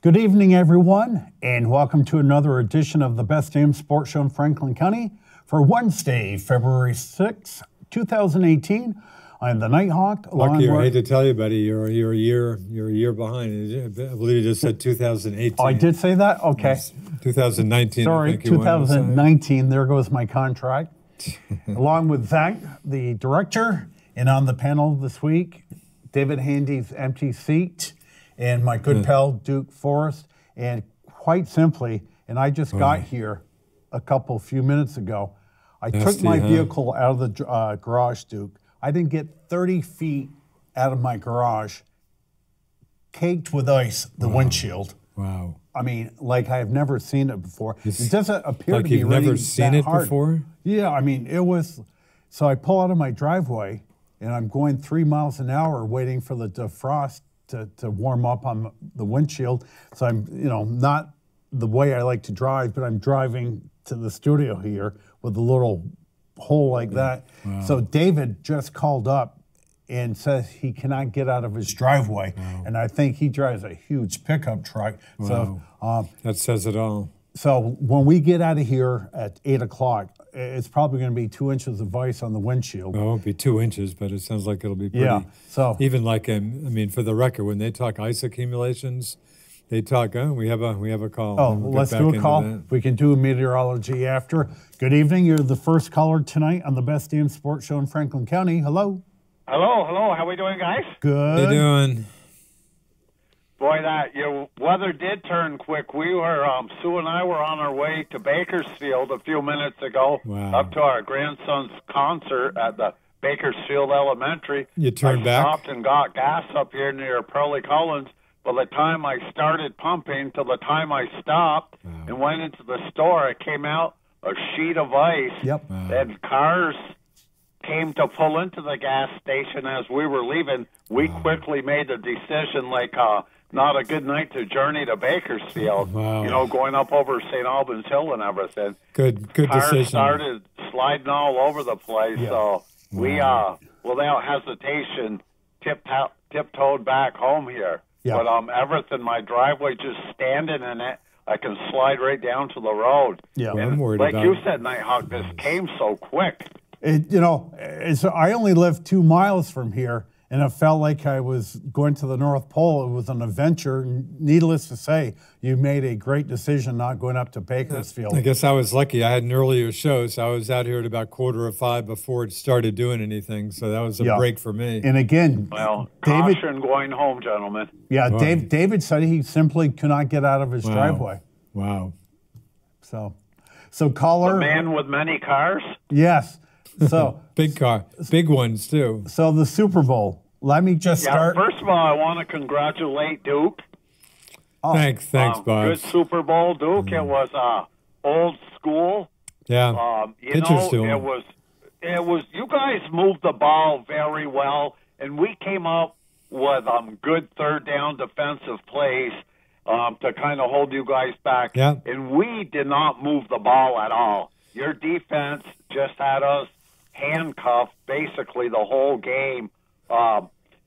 Good evening, everyone, and welcome to another edition of the Best Damn Sports Show in Franklin County for Wednesday, February 6, 2018. I'm the Nighthawk. Lucky, I hate to tell you, buddy, you're a year behind. I believe you just said 2018. Oh, I did say that? Okay. 2019. Sorry, 2019. There goes my contract. Along with Zach, the director, and on the panel this week, David Handy's empty seat, and my good pal, Duke Forrest. And quite simply, and I just got here a few minutes ago, I took my vehicle out of the garage, Duke. I didn't get 30 feet out of my garage, caked with ice, the windshield. Wow. I mean, like I've never seen it before. It doesn't appear like to be you've raining never seen that it hard. before? Yeah, I mean, it was. So I pull out of my driveway, and I'm going 3 miles an hour waiting for the defrost to warm up on the windshield. So I'm, not the way I like to drive, but I'm driving to the studio here with a little hole like that. Wow. So David just called up and says he cannot get out of his driveway. Wow. And I think he drives a huge pickup truck. Wow. So that says it all. So when we get out of here at 8 o'clock, it's probably going to be 2 inches of ice on the windshield. Well, it won't be 2 inches, but it sounds like it'll be pretty. Yeah. So even like, for the record, when they talk ice accumulations, they talk, we have a call. Oh, let's do a call. We can do meteorology after. Good evening. You're the first caller tonight on the Best Damn Sports Show in Franklin County. Hello. Hello. How we doing, guys? Good. How you doing? Boy, your weather did turn quick. Sue and I were on our way to Bakersfield a few minutes ago, up to our grandson's concert at the Bakersfield Elementary. You turned back? I stopped and got gas up here near Pearly Collins. By the time I started pumping till the time I stopped and went into the store, it came out a sheet of ice. Yep. And cars came to pull into the gas station as we were leaving. We quickly made a decision not a good night to journey to Bakersfield, going up over St. Albans Hill and everything. Good cars decision. Started sliding all over the place, so we, without hesitation, tiptoed back home here. Yeah. But everything, my driveway, just standing in it, I can slide right down to the road. Yeah, well, I'm worried like about you said, Nighthawk, this came so quick. I only live 2 miles from here, and it felt like I was going to the North Pole. It was an adventure. Needless to say, you made a great decision not going up to Bakersfield. I guess I was lucky. I had an earlier show, so I was out here at about 4:45 before it started doing anything. So that was a break for me. And again, caution going home, gentlemen. Yeah, David said he simply could not get out of his driveway. Wow. So caller. The man with many cars? Yes. So big ones too. So the Super Bowl. Let me just start. First of all, I want to congratulate Duke. Oh. Thanks, Bob. Good Super Bowl, Duke. It was old school. Yeah. It was. You guys moved the ball very well, and we came up with good third down defensive plays to kind of hold you guys back. Yeah. And we did not move the ball at all. Your defense just had us handcuffed basically the whole game.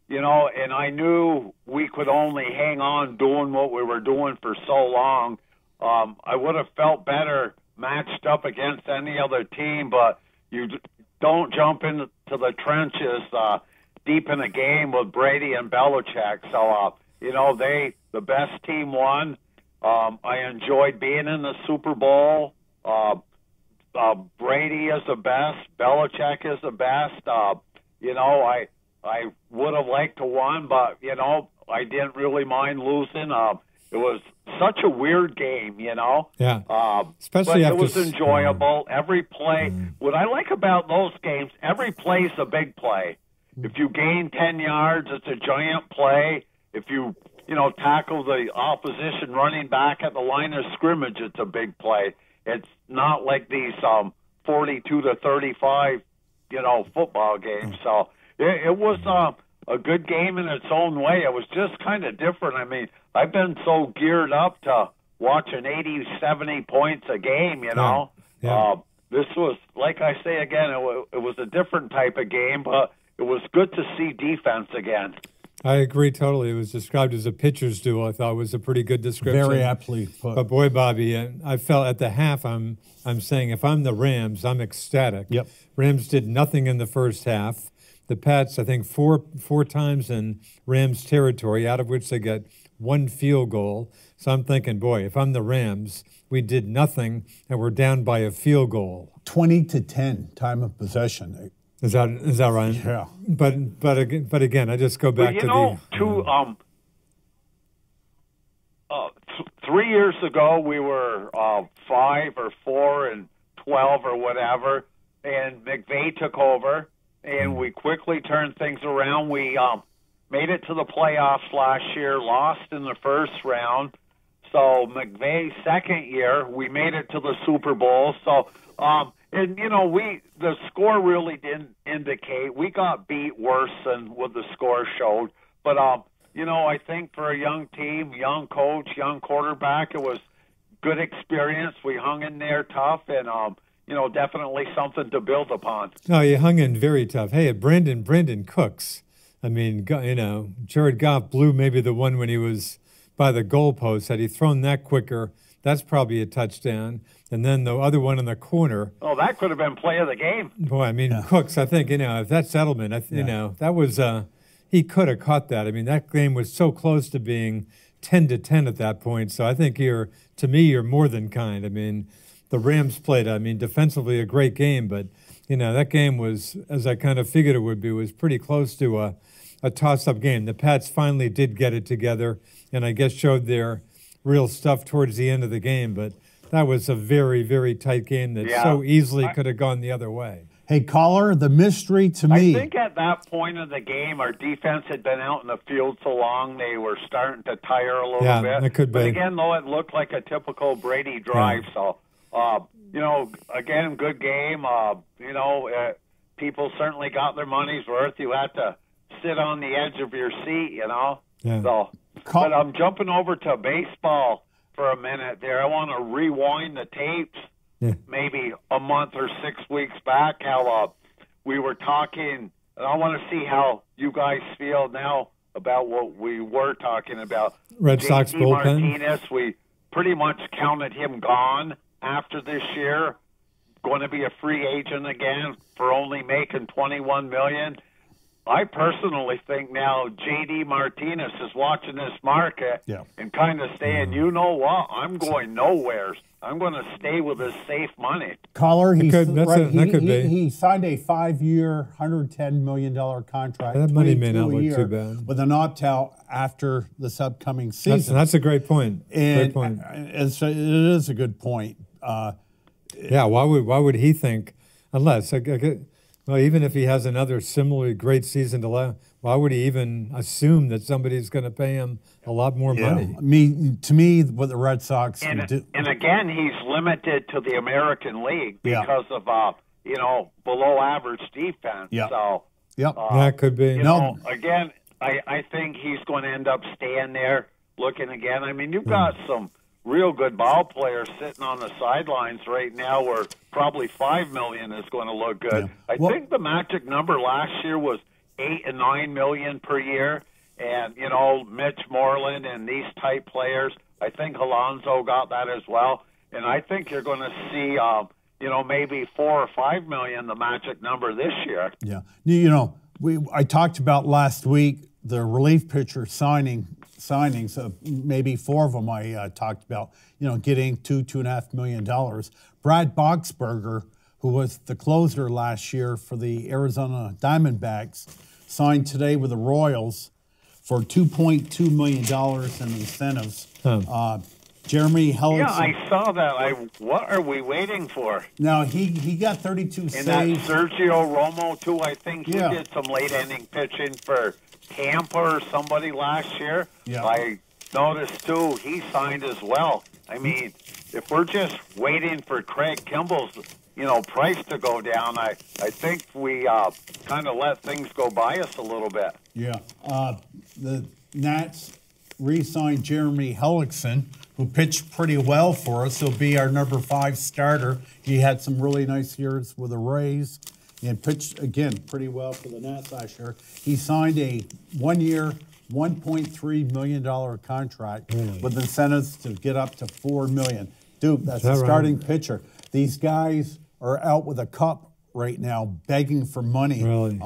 And I knew we could only hang on doing what we were doing for so long. I would have felt better matched up against any other team, but you don't jump into the trenches deep in a game with Brady and Belichick. So, the best team won. I enjoyed being in the Super Bowl. Brady is the best. Belichick is the best. I would have liked to win, but, I didn't really mind losing. It was such a weird game, Yeah. Especially but it was enjoyable. Every play. What I like about those games, every play is a big play. If you gain 10 yards, it's a giant play. If you, tackle the opposition running back at the line of scrimmage, it's a big play. It's not like these 42 to 35, football games. So it was a good game in its own way. It was just kind of different. I mean, I've been so geared up to watching 80, 70 points a game, Yeah. This was, like I say again, it was a different type of game, but it was good to see defense again. I agree totally. It was described as a pitcher's duel. I thought was a pretty good description. Very aptly put. But boy, Bobby, I felt at the half, I'm saying if I'm the Rams, I'm ecstatic. Yep. Rams did nothing in the first half. The Pats, I think, four times in Rams territory, out of which they get one field goal. So I'm thinking, boy, if I'm the Rams, we did nothing and we're down by a field goal. 20-10 time of possession. Is that right? Yeah. But again, I just go back to 3 years ago we were 5 or 4 and 12 or whatever, and McVay took over, and we quickly turned things around. We made it to the playoffs last year, lost in the first round. So McVay's second year, we made it to the Super Bowl. So, and the score really didn't indicate. We got beat worse than what the score showed. But, I think for a young team, young coach, young quarterback, it was good experience. We hung in there tough and, definitely something to build upon. No, you hung in very tough. Hey, Brandon Cooks. I mean, Jared Goff blew maybe the one when he was by the goalpost. Had he thrown that quicker, that's probably a touchdown. And then the other one in the corner. Oh, that could have been play of the game. Boy, I mean, Cooks, I think, if that's Edelman, that was, he could have caught that. I mean, that game was so close to being 10-10 at that point. So I think you're more than kind. I mean, the Rams played, defensively a great game, but, that game was, as I kind of figured it would be, was pretty close to a toss-up game. The Pats finally did get it together and I guess showed their real stuff towards the end of the game, but that was a very, very tight game that so easily could have gone the other way. Hey, caller, the mystery to me. I think at that point of the game, our defense had been out in the field so long, they were starting to tire a little bit. Yeah, that could be. But again, though, it looked like a typical Brady drive. Yeah. So, again, good game. People certainly got their money's worth. You had to sit on the edge of your seat, Yeah. So, but I'm jumping over to baseball for a minute there. I want to rewind the tapes. Yeah. Maybe a month or 6 weeks back, how we were talking, and I want to see how you guys feel now about what we were talking about. Red Sox bullpen. Martinez, we pretty much counted him gone after this year, going to be a free agent again for only making $21 million. I personally think now J.D. Martinez is watching this market and kind of saying, you know what, I'm going nowhere. I'm going to stay with this safe money. Caller, he signed a 5-year, $110 million contract. That money may not look too bad. With an opt-out after this upcoming season. That's a great point. And it is a good point. Why would he think, unless... Well, even if he has another similarly great season why would he even assume that somebody's going to pay him a lot more money? To me, what the Red Sox do. And again, he's limited to the American League because of below average defense. Yeah. So that could be. Again, I think he's going to end up staying there. Looking again, I mean, you've got some real good ball players sitting on the sidelines right now where probably $5 million is going to look good. Yeah. I think the magic number last year was $8 and $9 million per year. And, Mitch Moreland and these type players, I think Alonso got that as well. And I think you're going to see, maybe $4 or $5 million, the magic number this year. Yeah. I talked about last week the relief pitcher signings, maybe 4 of them I talked about, getting $2.5 million. Brad Boxberger, who was the closer last year for the Arizona Diamondbacks, signed today with the Royals for $2.2 million in incentives. Jeremy Hellickson. Yeah, I saw that. What are we waiting for? Now, he got 32 saves. And that Sergio Romo, too, I think he did some late-inning pitching for Tampa or somebody last year. Yeah. I noticed, too, he signed as well. I mean, if we're just waiting for Craig Kimball's, price to go down, I think we kind of let things go by us a little bit. Yeah. The Nats re-signed Jeremy Hellickson, who pitched pretty well for us. He'll be our number 5 starter. He had some really nice years with the Rays and pitched, again, pretty well for the Nats last year. He signed a 1-year, $1.3 million contract with incentives to get up to $4 million. Duke, that's that a starting right? pitcher. These guys are out with a cup right now, begging for money. Really?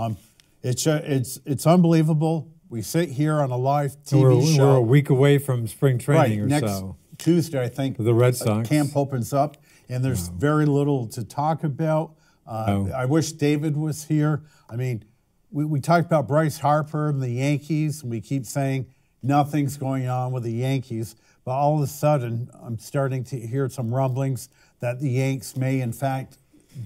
It's unbelievable. We sit here on a live TV show. We're a week away from spring training right, or next so. Tuesday, I think. For the Red Sox. Camp opens up, and there's very little to talk about. I wish David was here. I mean, we talked about Bryce Harper and the Yankees, and we keep saying nothing's going on with the Yankees. But all of a sudden, I'm starting to hear some rumblings that the Yanks may, in fact,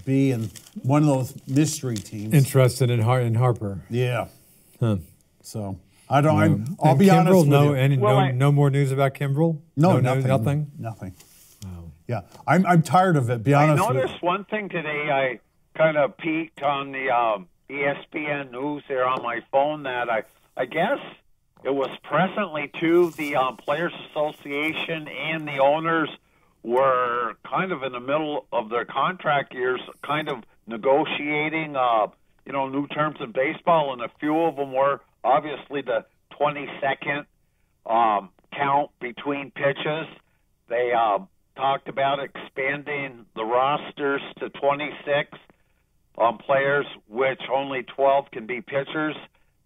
be in one of those mystery teams. Interested in Harper. Yeah. Huh. So I don't. I'll be honest with you. No more news about Kimbrel. No, nothing. Nothing. Wow. Yeah, I'm tired of it. Be honest. I noticed one thing today. I kind of peeked on the ESPN news there on my phone that I guess it was presently too the Players Association and the owners were kind of in the middle of their contract years, kind of negotiating, new terms in baseball, and a few of them were obviously the 20-second count between pitches. They talked about expanding the rosters to 26 players, which only 12 can be pitchers.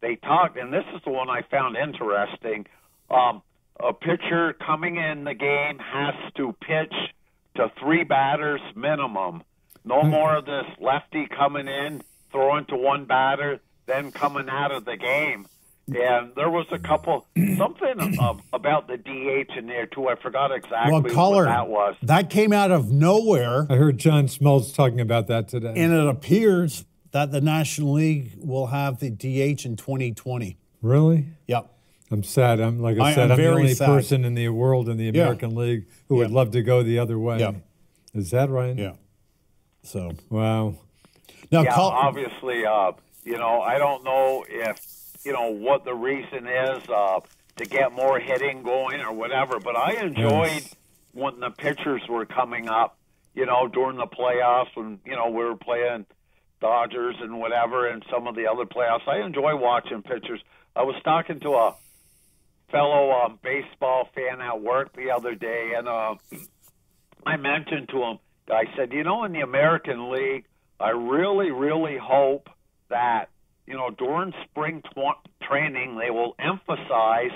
They talked, and this is the one I found interesting, a pitcher coming in the game has to pitch to 3 batters minimum. No more of this lefty coming in, throwing to one batter, then coming out of the game. And there was something about the DH in there, too. I forgot exactly what that was. That came out of nowhere. I heard John Smoltz talking about that today. And it appears that the National League will have the DH in 2020. Really? Yep. I'm sad. I'm the only sad. person in the world in the American League who would love to go the other way. Yeah. Is that right? Yeah. So. Wow. Now, obviously, I don't know if, what the reason is to get more hitting going or whatever, but I enjoyed when the pitchers were coming up, during the playoffs when, we were playing Dodgers and whatever and some of the other playoffs. I enjoy watching pitchers. I was talking to a fellow baseball fan at work the other day, and I mentioned to him, I said, in the American League, I really, really hope that, during spring training, they will emphasize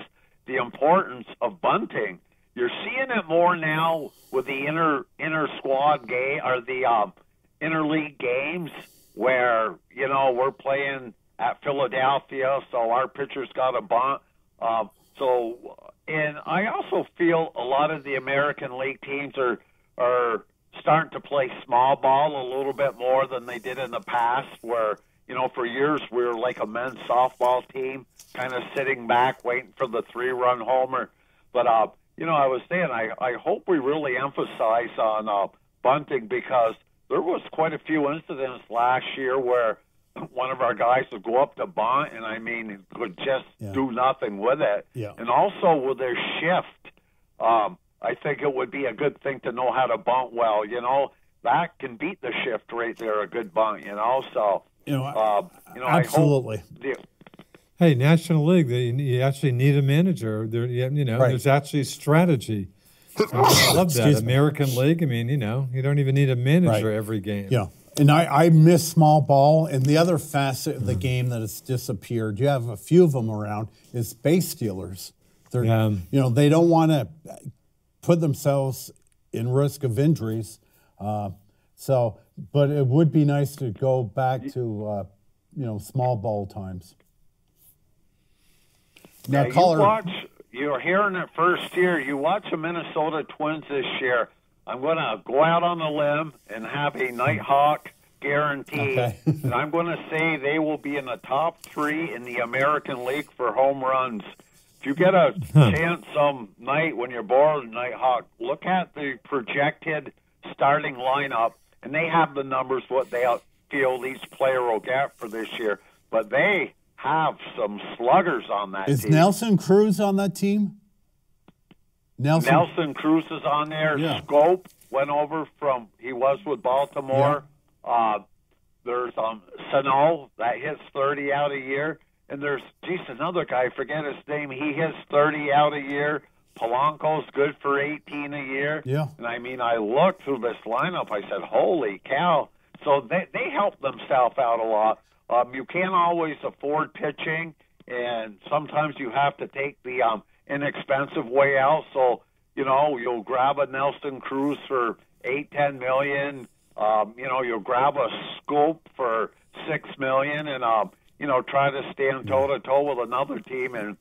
the importance of bunting. You're seeing it more now with the inter squad game or the interleague games where, we're playing at Philadelphia, so our pitcher's got a bunt. And I also feel a lot of the American League teams are starting to play small ball a little bit more than they did in the past, where, for years we were like a men's softball team, kind of sitting back waiting for the 3-run homer. But, I was saying I hope we really emphasize on bunting, because there was quite a few incidents last year where one of our guys would go up to bunt, and could just do nothing with it. Yeah. And also with their shift, I think it would be a good thing to know how to bunt well. That can beat the shift right there, a good bunt. So absolutely. Hey, National League, you actually need a manager. There's actually strategy. I love that. American League, you don't even need a manager every game. Yeah. And I miss small ball. And the other facet of the game that has disappeared, you have a few of them around, is base stealers. They don't want to put themselves in risk of injuries. But it would be nice to go back to, small ball times. Now, you're hearing it first here. You watch the Minnesota Twins this year. I'm going to go out on a limb and have a Nighthawk guarantee. Okay. And I'm going to say they will be in the top 3 in the American League for home runs. If you get a chance some night when you're bored, Nighthawk, look at the projected starting lineup, and they have the numbers what they feel each player will get for this year. But they have some sluggers on that team. Is Nelson Cruz on that team? Nelson Cruz is on there. Yeah. Scope went over from, he was with Baltimore. Yeah. There's Sano that hits 30 out a year. and there's, another guy, I forget his name, he hits 30 out a year. Polanco's good for 18 a year. Yeah. And I mean, I looked through this lineup, I said, holy cow. So they help themselves out a lot. You can't always afford pitching, and sometimes you have to take the inexpensive way out. So, you'll grab a Nelson Cruz for $8-10 million. You'll grab a Scope for $6 million, and try to stand toe to toe with another team and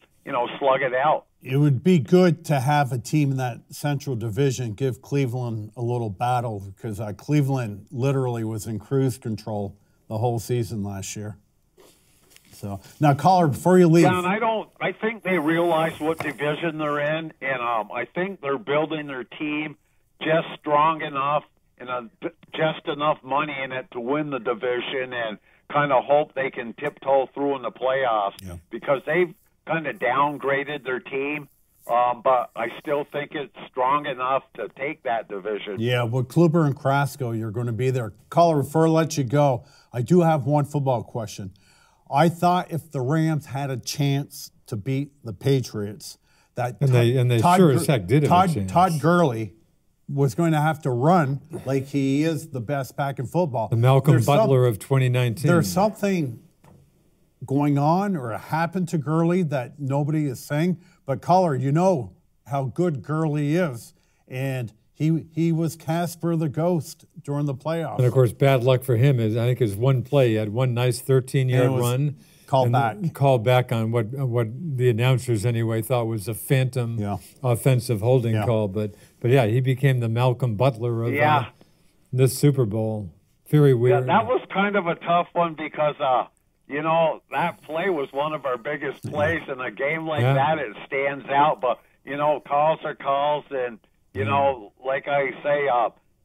slug it out. It would be good to have a team in that Central Division give Cleveland a little battle, because Cleveland literally was in cruise control the whole season last year. So now, caller, before you leave, John, I think they realize what division they're in, and I think they're building their team just strong enough and just enough money in it to win the division, and kind of hope they can tiptoe through in the playoffs, because they've kind of downgraded their team, but I still think it's strong enough to take that division. Yeah, with Kluber and Krasko, you're going to be there. Caller, before I let you go, I do have one football question. I thought if the Rams had a chance to beat the Patriots, that they sure as heck did have a chance. Todd Gurley was going to have to run like he is the best back in football. The Malcolm Butler of 2019. There's something going on or happened to Gurley that nobody is saying. But, caller, you know how good Gurley is, and he was Casper the Ghost during the playoffs. And, of course, bad luck for him is, I think, his one play. He had one nice 13-yard run. Called back on what the announcers, anyway, thought was a phantom offensive holding call. But, yeah, he became the Malcolm Butler of this Super Bowl. Very weird. Yeah, that was kind of a tough one because that play was one of our biggest plays in a game like that. It stands out, but, calls are calls, and, like I say,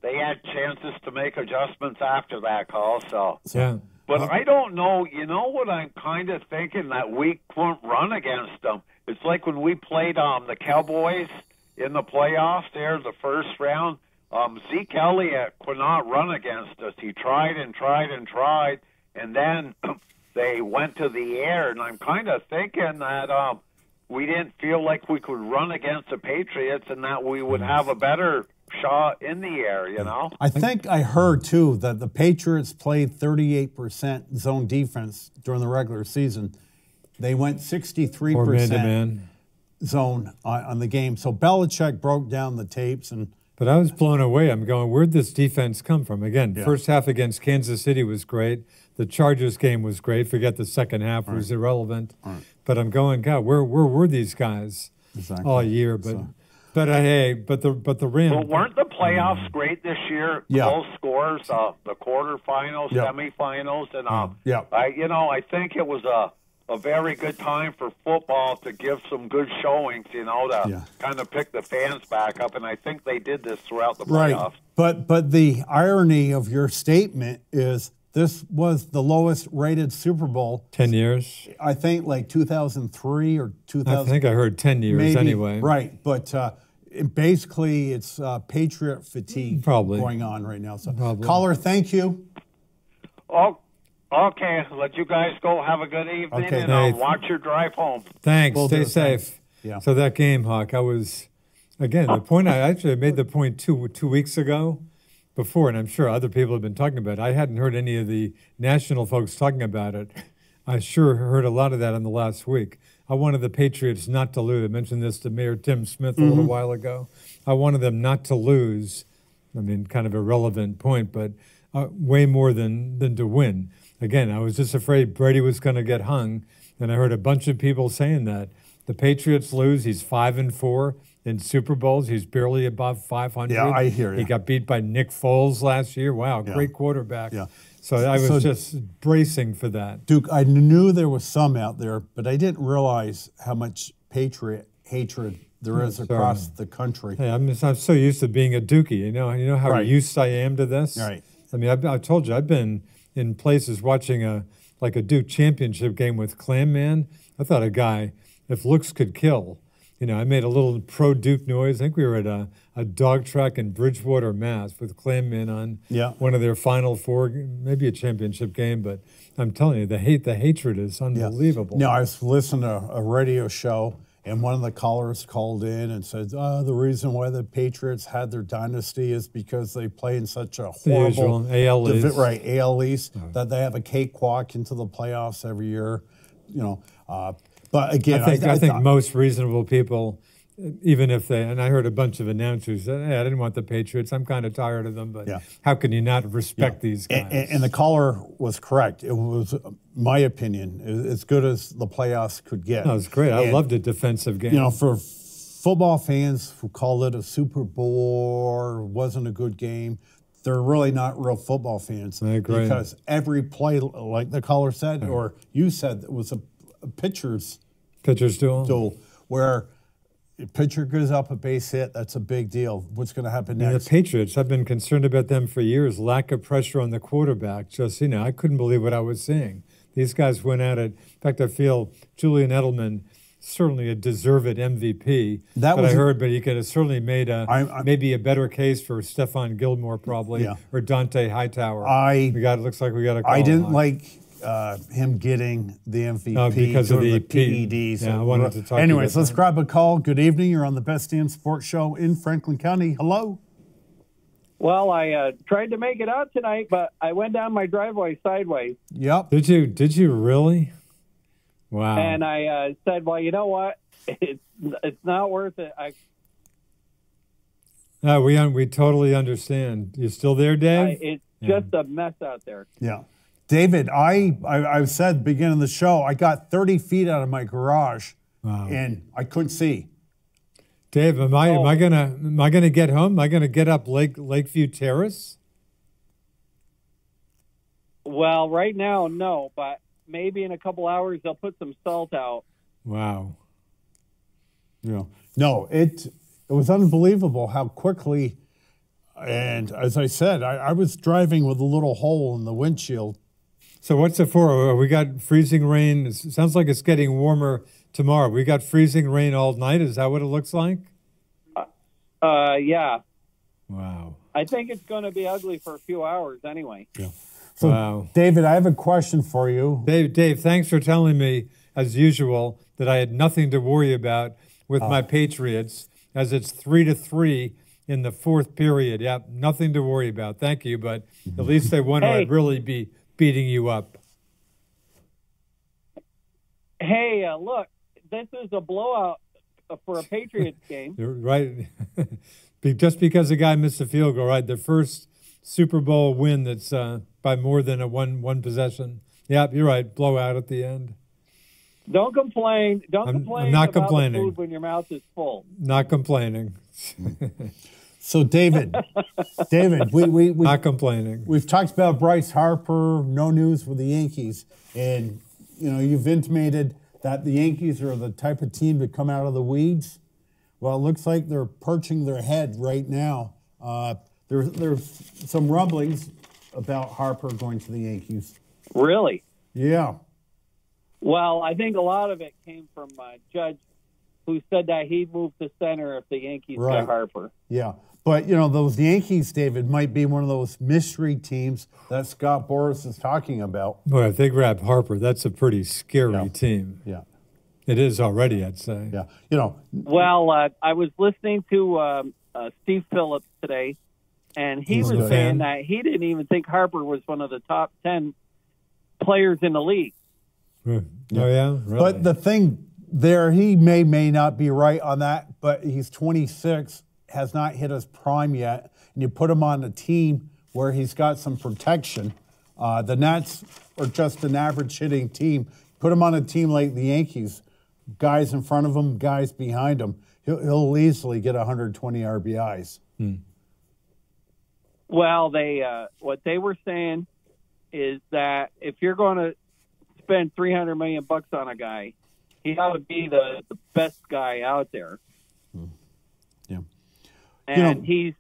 they had chances to make adjustments after that call, so. Yeah. But I don't know, what I'm kind of thinking, that we couldn't run against them. It's like when we played the Cowboys in the playoffs there, the first round, Zeke Elliott could not run against us. He tried and tried and tried, and then they went to the air, and I'm kind of thinking that we didn't feel like we could run against the Patriots and that we would have a better shot in the air, I think I heard, too, that the Patriots played 38% zone defense during the regular season. They went 63% zone on the game. So Belichick broke down the tapes. But I was blown away. I'm going, where'd this defense come from? Again, first half against Kansas City was great. The Chargers game was great. Forget the second half was irrelevant. But I'm going, God, where were these guys all year? But the Rams. Well, weren't the playoffs great this year? Close scores, the quarterfinals, semifinals, and I think it was a very good time for football to give some good showings, to kind of pick the fans back up, and I think they did this throughout the playoffs. Right. But the irony of your statement is this was the lowest rated Super Bowl. 10 years? I think like 2003 or 2000. I think I heard 10 years maybe, anyway. Right, but basically it's Patriot fatigue going on right now. So, caller, thank you. Oh, okay. Let you guys go. Have a good evening, and watch your drive home. Thanks. Stay safe. Yeah. So that game, Hawk, I was, again, the point, I actually made the point two weeks ago before, and I'm sure other people have been talking about it. I hadn't heard any of the national folks talking about it. I sure heard a lot of that in the last week. I wanted the Patriots not to lose. I mentioned this to Mayor Tim Smith a little while ago. I wanted them not to lose. I mean, kind of a relevant point, but way more than to win. Again, I was just afraid Brady was going to get hung, and I heard a bunch of people saying that. The Patriots lose. He's 5-4 in Super Bowls. He's barely above 500. Yeah, I hear you. He got beat by Nick Foles last year. Wow, great quarterback. Yeah. So I was just bracing for that. Duke, I knew there was some out there, but I didn't realize how much Patriot hatred there is across the country. Hey, I'm so used to being a Dookie. You know how used I am to this? Right. I mean, I told you, I've been in places watching a Duke championship game with Clam Man. I thought a guy, if looks could kill, I made a little pro-Duke noise. I think we were at a dog track in Bridgewater, Mass, with Clanman on one of their Final Four, maybe a championship game. But I'm telling you, the hatred is unbelievable. I was listening to a radio show, and one of the callers called in and said, the reason why the Patriots had their dynasty is because they play in such a horrible AL East. Right, AL East, that they have a cakewalk into the playoffs every year. But again, I think most reasonable people, even if and I heard a bunch of announcers say, hey, I didn't want the Patriots. I'm kind of tired of them, but how can you not respect these guys? And the caller was correct. It was, my opinion, as good as the playoffs could get. No, it was great. I loved a defensive game. For football fans who call it a Super Bowl or wasn't a good game, they're really not real football fans. I agree. Because every play, like the caller said, or you said, it was a pitcher's duel where a pitcher goes up a base hit. That's a big deal. What's going to happen next? The Patriots, I've been concerned about them for years. Lack of pressure on the quarterback. Just, I couldn't believe what I was seeing. These guys went at it. In fact, I feel Julian Edelman, certainly a deserved MVP. But he could have certainly made maybe a better case for Stephon Gilmore probably, or Dante Hightower. It looks like we got a call. I didn't like him getting the MVP because of the PEDs. I wanted to talk. Anyways, let's grab a call. Good evening. You're on the Best Damn Sports Show in Franklin County. Hello. Well, I tried to make it out tonight, but I went down my driveway sideways. Yep. Did you really? Wow. And I said, well, you know what? It's not worth it. We totally understand. You still there, Dave? It's just a mess out there. Yeah. David, I said at the beginning of the show, I got 30 feet out of my garage, and I couldn't see. Dave, am I gonna get home? Am I gonna get up Lakeview Terrace? Well, right now, no, but maybe in a couple hours they'll put some salt out. Wow. Yeah. No, it was unbelievable how quickly, and as I said, I was driving with a little hole in the windshield. So what's it for? We got freezing rain. It sounds like it's getting warmer tomorrow. We got freezing rain all night. Is that what it looks like? Yeah. Wow. I think it's going to be ugly for a few hours anyway. Yeah. So, David, I have a question for you. Dave, thanks for telling me, as usual, that I had nothing to worry about with my Patriots, as it's 3-3 in the fourth period. Yep, nothing to worry about. Thank you, but at least they won, or I'd really be beating you up. Hey, look, this is a blowout for a Patriots game. You're right. Just because a guy missed a field goal, right? The first Super Bowl win that's by more than a one possession. Yeah, you're right. Blowout at the end. Don't complain. I'm not about complaining. The food when your mouth is full. Not complaining. So, David, we not complaining. We've talked about Bryce Harper, no news with the Yankees, and you've intimated that the Yankees are the type of team to come out of the weeds. Well, it looks like they're perching their head right now. There's some rumblings about Harper going to the Yankees. Really? Yeah. Well, I think a lot of it came from Judge, who said that he'd move to center if the Yankees got Harper. Yeah. But, those Yankees, David, might be one of those mystery teams that Scott Boras is talking about. Boy, if they grab Harper, that's a pretty scary team. Yeah. It is already, I'd say. Yeah. Well, I was listening to Steve Phillips today, and he was saying that he didn't even think Harper was one of the top 10 players in the league. Oh, yeah? Really? But the thing there, he may not be right on that, but he's 26, has not hit his prime yet, and you put him on a team where he's got some protection. The Nats are just an average hitting team. Put him on a team like the Yankees, guys in front of him, guys behind him. He'll easily get 120 RBIs. Well, what they were saying is that if you're going to spend $300 million on a guy, he ought to be the best guy out there. Yeah. And he's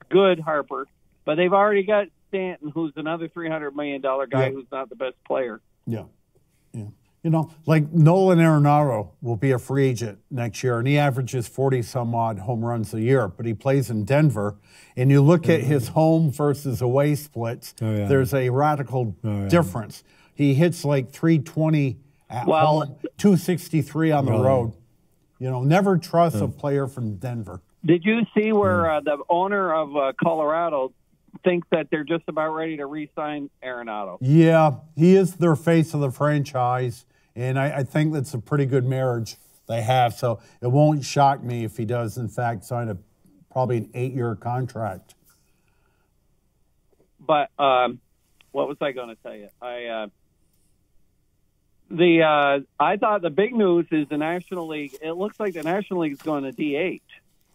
good, Harper, but they've already got Stanton, who's another $300 million guy who's not the best player. Yeah. You know, like Nolan Arenado will be a free agent next year, and he averages 40-some-odd home runs a year, but he plays in Denver. And you look at his home versus away splits, there's a radical difference. He hits like 320 at home, 263 on the road. You know, never trust a player from Denver. Did you see where the owner of Colorado thinks that they're just about ready to re-sign Arenado? Yeah, he is their face of the franchise, and I think that's a pretty good marriage they have. So it won't shock me if he does, in fact, sign probably an 8-year contract. But what was I going to tell you? I thought the big news is the National League. It looks like the National League is going to DH.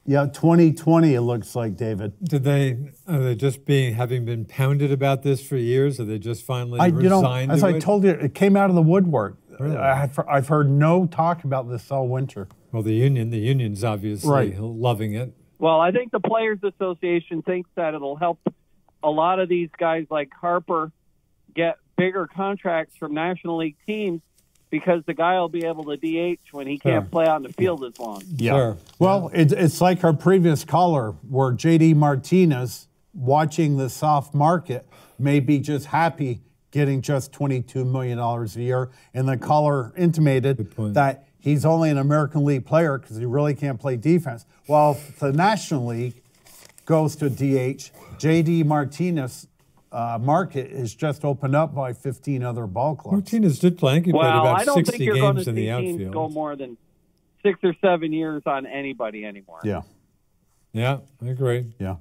Yeah, 2020 it looks like, David. Are they just having been pounded about this for years? Are they just finally resigned? As I told you, it came out of the woodwork. Really? I've heard no talk about this all winter. Well, the union's obviously loving it. Well, I think the Players Association thinks that it'll help a lot of these guys like Harper get bigger contracts from National League teams, because the guy will be able to DH when he can't play out in the field as long. Yeah. Sure. Well, it's like our previous caller, where J.D. Martinez, watching the soft market, may be just happy getting just $22 million a year. And the caller intimated that he's only an American League player because he really can't play defense. Well, if the National League goes to DH, J.D. Martinez market is just opened up by 15 other ball clubs. Martinez did play. He played about 60 games in the outfield. I don't think you're going to see teams go more than 6 or 7 years on anybody anymore. Yeah. Yeah, I agree. Yeah.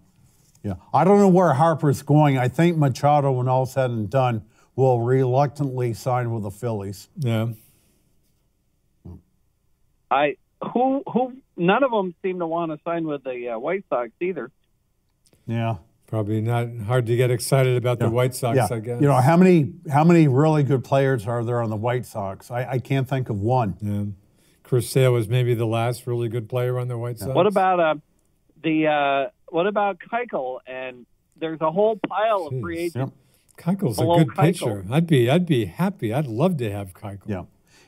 Yeah. I don't know where Harper's going. I think Machado, when all's said and done, will reluctantly sign with the Phillies. Yeah. None of them seem to want to sign with the White Sox either. Yeah. Probably not hard to get excited about the White Sox, I guess. You know, how many really good players are there on the White Sox? I can't think of one. Yeah. Chris Sale was maybe the last really good player on the White Sox. What about Keuchel? And there's a whole pile of free agents. Keuchel's a good pitcher. I'd be happy. I'd love to have Keuchel. Yeah.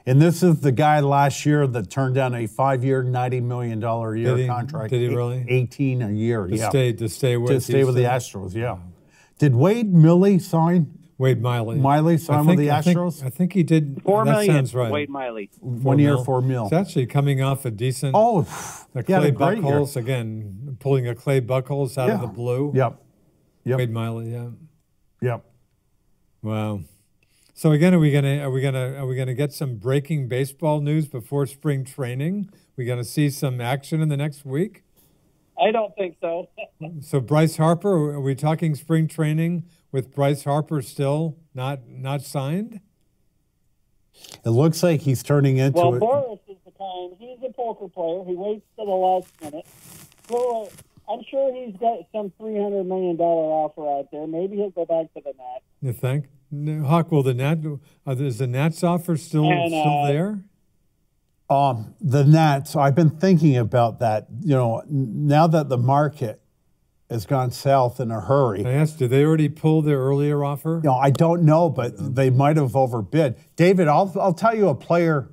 And this is the guy last year that turned down a 5-year, $90 million a year contract. Did he really? 18 a year. To stay with the Astros. Yeah. Did Wade Miley sign? Wade Miley. Miley signed with the Astros? I think he did. $4 million. That sounds right. Wade Miley. 1 year, $4 million. It's actually coming off a decent. Oh, Clay Buchholz again, pulling a Clay Buchholz out of the blue. Yep. Wade Miley. Yeah. Yep. Wow. So again, are we gonna get some breaking baseball news before spring training? We gonna see some action in the next week? I don't think so. So Bryce Harper, are we talking spring training with Bryce Harper still not signed? It looks like he's turning into Well, Boris is the kind. He's a poker player. He waits till the last minute. So I'm sure he's got some $300 million offer out there. Maybe he'll go back to the Nats. You think? Hawk, will the Nats? Is the Nats offer still there? The Nats. I've been thinking about that. You know, now that the market has gone south in a hurry. I asked, did they already pull their earlier offer? You know, I don't know, but they might have overbid. David, I'll tell you a player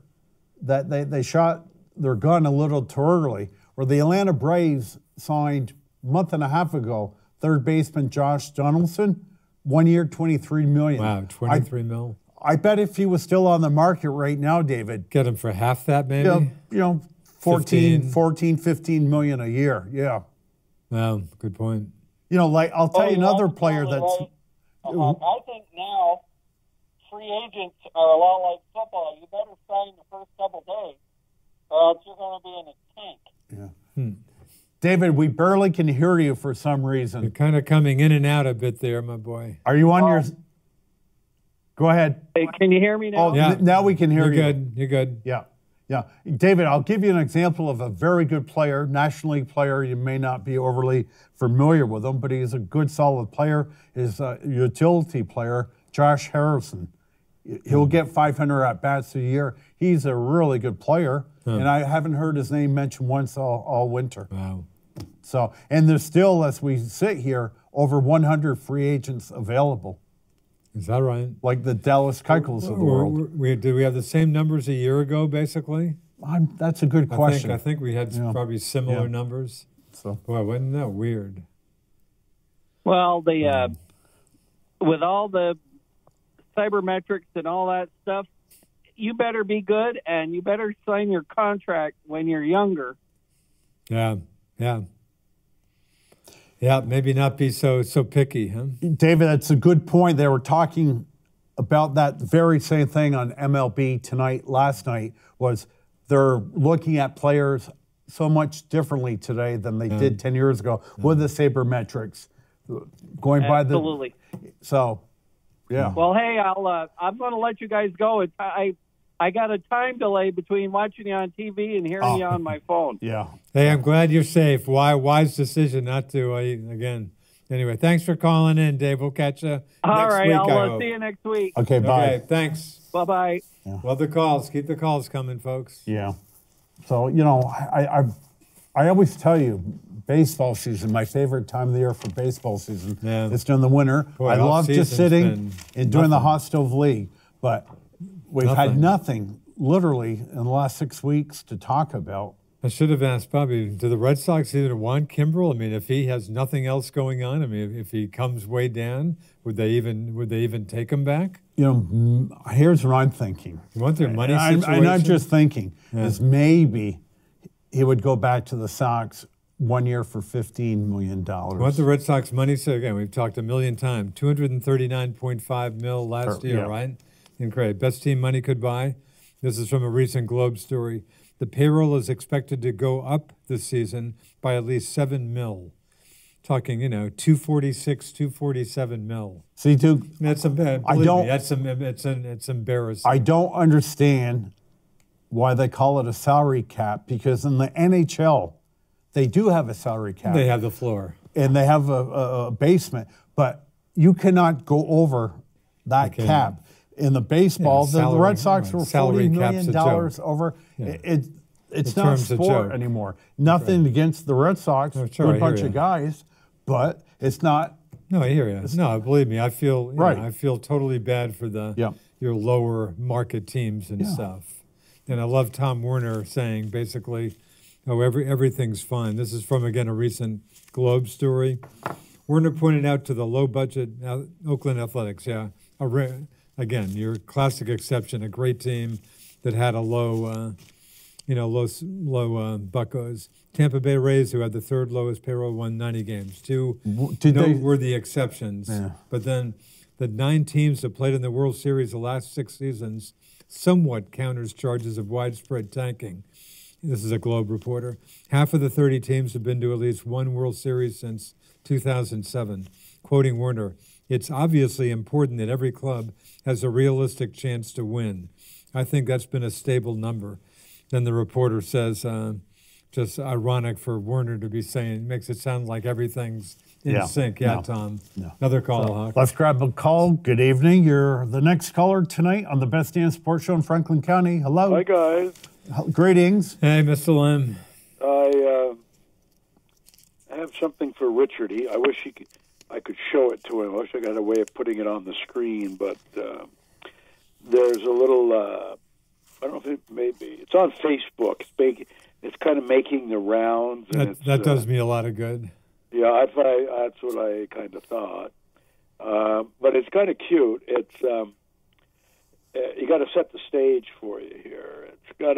that they shot their gun a little too early. Where the Atlanta Braves signed a month and a half ago, third baseman Josh Donaldson. 1 year, $23 million. Wow, $23 million. I bet if he was still on the market right now, David. Get him for half that, maybe? You know, 15 million a year. Yeah. Wow, good point. You know, like, I'll tell you another player that's. I think now free agents are a lot like football. You better sign the first couple days, or else you're going to be in a tank. Yeah. David, we barely can hear you for some reason. You're kind of coming in and out a bit there, my boy. Are you on your... Go ahead. Hey, can you hear me now? Oh, yeah. Now we can hear you. You're good. Yeah. Yeah. David, I'll give you an example of a very good player, National League player. You may not be overly familiar with him, but he's a good, solid player. He's a utility player, Josh Harrison. He'll get 500 at-bats a year. He's a really good player, and I haven't heard his name mentioned once all winter. Wow. So, and there's still, as we sit here, over 100 free agents available. Is that right? Like the Dallas Keuchels of the world. Did we have the same numbers a year ago, basically? That's a good question. I think we had probably similar numbers. So, boy, wasn't that weird? Well, with all the cybermetrics and all that stuff, you better be good, and you better sign your contract when you're younger. Yeah. Maybe not be so picky, huh? David, that's a good point. They were talking about that very same thing on MLB last night, was they're looking at players so much differently today than they did 10 years ago with the sabermetrics. Going by the... Absolutely. So, yeah. Well, hey, I'm going to let you guys go. I got a time delay between watching you on TV and hearing you on my phone. Yeah. Hey, I'm glad you're safe. Wise decision not to, again. Anyway, thanks for calling in, Dave. We'll catch you All next right, week. I'll see you next week. Okay, bye. Okay, thanks. Bye-bye. Yeah. Love the calls. Keep the calls coming, folks. Yeah. So, I always tell you, baseball season, my favorite time of the year for baseball season is during the winter. Boy, I love just sitting and doing the hot stove league, but we've had nothing literally in the last 6 weeks to talk about. I should have asked Bobby, do the Red Sox even want Kimbrel? I mean, if he has nothing else going on, I mean, if he comes way down, would they even take him back? Here's what I'm thinking. You want their money situation? And I'm just thinking is maybe he would go back to the Sox 1 year for $15 million. What the Red Sox money? So again, we've talked a million times. $239.5 million last year, right? Incredible. Best team money could buy. This is from a recent Globe story. The payroll is expected to go up this season by at least $7 million. Talking, 246, 247 mil. See, Duke, that's it's embarrassing. I don't understand why they call it a salary cap, because in the NHL, they do have a salary cap. They have the floor. And they have a basement, but you cannot go over that cap. In the baseball, the Red Sox were $40 million over. Yeah. It's not sport anymore. Nothing against the Red Sox, good bunch of guys, but it's not. No, I hear you. No, believe me, I feel I feel totally bad for your lower market teams and stuff. And I love Tom Werner saying basically, everything's fine. This is from, again, a recent Globe story. Werner pointed out to the low-budget Oakland Athletics, again, your classic exception, a great team that had a low Buccos. Tampa Bay Rays, who had the third lowest payroll, won 90 games. Two noteworthy exceptions. Yeah. But then the 9 teams that played in the World Series the last 6 seasons somewhat counters charges of widespread tanking. This is a Globe reporter. Half of the 30 teams have been to at least one World Series since 2007. Quoting Werner, "It's obviously important that every club has a realistic chance to win. I think that's been a stable number." Then the reporter says, just ironic for Werner to be saying, makes it sound like everything's in sync. Yeah, no. Tom. No. Another call, Hawk. Let's grab a call. Good evening. You're the next caller tonight on the Best Damn Sports Show in Franklin County. Hello. Hi, guys. Greetings. Hey, Mr. Lim. I have something for Richard. I wish I could show it to him. I wish I got a way of putting it on the screen, but there's a little, I don't know if it may be, it's on Facebook. It's kind of making the rounds. And that does me a lot of good. Yeah, that's what I kind of thought. But it's kind of cute. It's you got to set the stage for you here. It's got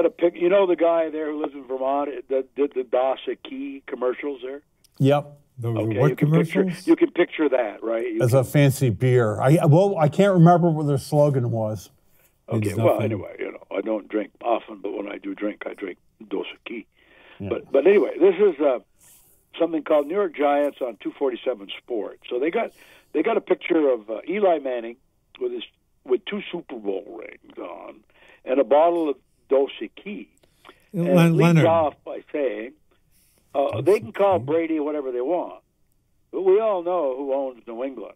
to pick. You know the guy there who lives in Vermont that did the Dasa Key commercials there? Yep. What commercials? You can picture that, right? As a fancy beer. I can't remember what their slogan was. Okay. Well, anyway, I don't drink often, but when I do drink, I drink Dasa Key. Yeah. But anyway, this is something called New York Giants on 247 Sports. So they got a picture of Eli Manning with 2 Super Bowl rings on and a bottle of Dos Equis. And leads off by saying they can call Brady whatever they want, but we all know who owns New England.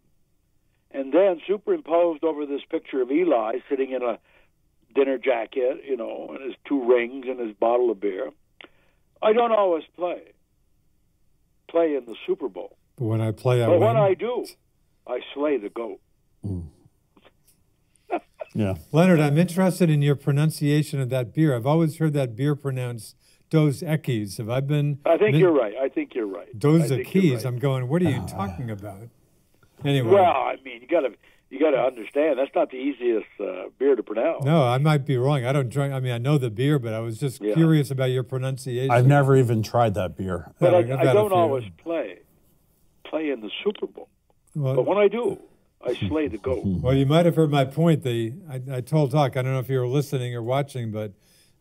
And then superimposed over this picture of Eli sitting in a dinner jacket, and his 2 rings and his bottle of beer. I don't always play in the Super Bowl. But when I play, But when I do, I slay the goat. Yeah. Leonard, I'm interested in your pronunciation of that beer. I've always heard that beer pronounced Dos Equis. Have I been? I think you're right. Dos Equis. I'm going, what are you talking about? Anyway. Well, I mean, you got to understand that's not the easiest beer to pronounce. No, I might be wrong. I don't drink. I mean, I know the beer, but I was just curious about your pronunciation. I've never even tried that beer. But I don't always play in the Super Bowl. Well, but when I do, I slay the goat. Well, you might have heard my point. I told Doc, I don't know if you were listening or watching, but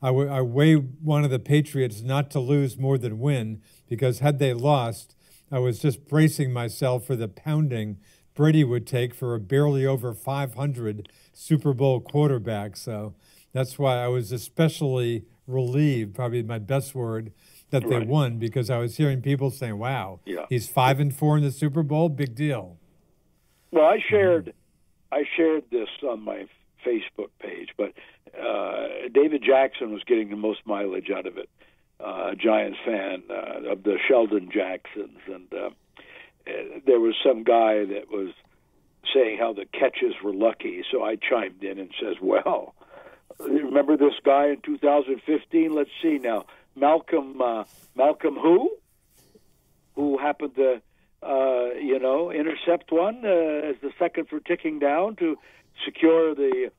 I wanted the Patriots not to lose more than win, because had they lost, I was just bracing myself for the pounding Brady would take for a barely over 500 Super Bowl quarterback. So that's why I was especially relieved, probably my best word, that they won, because I was hearing people saying, wow, he's 5-4 in the Super Bowl, big deal. Well, I shared this on my Facebook page, but David Jackson was getting the most mileage out of it, a Giants fan of the Sheldon Jacksons, and there was some guy that was saying how the catches were lucky, so I chimed in and says, well, remember this guy in 2015? Let's see now. Malcolm who happened to intercept one as the second for ticking down to secure the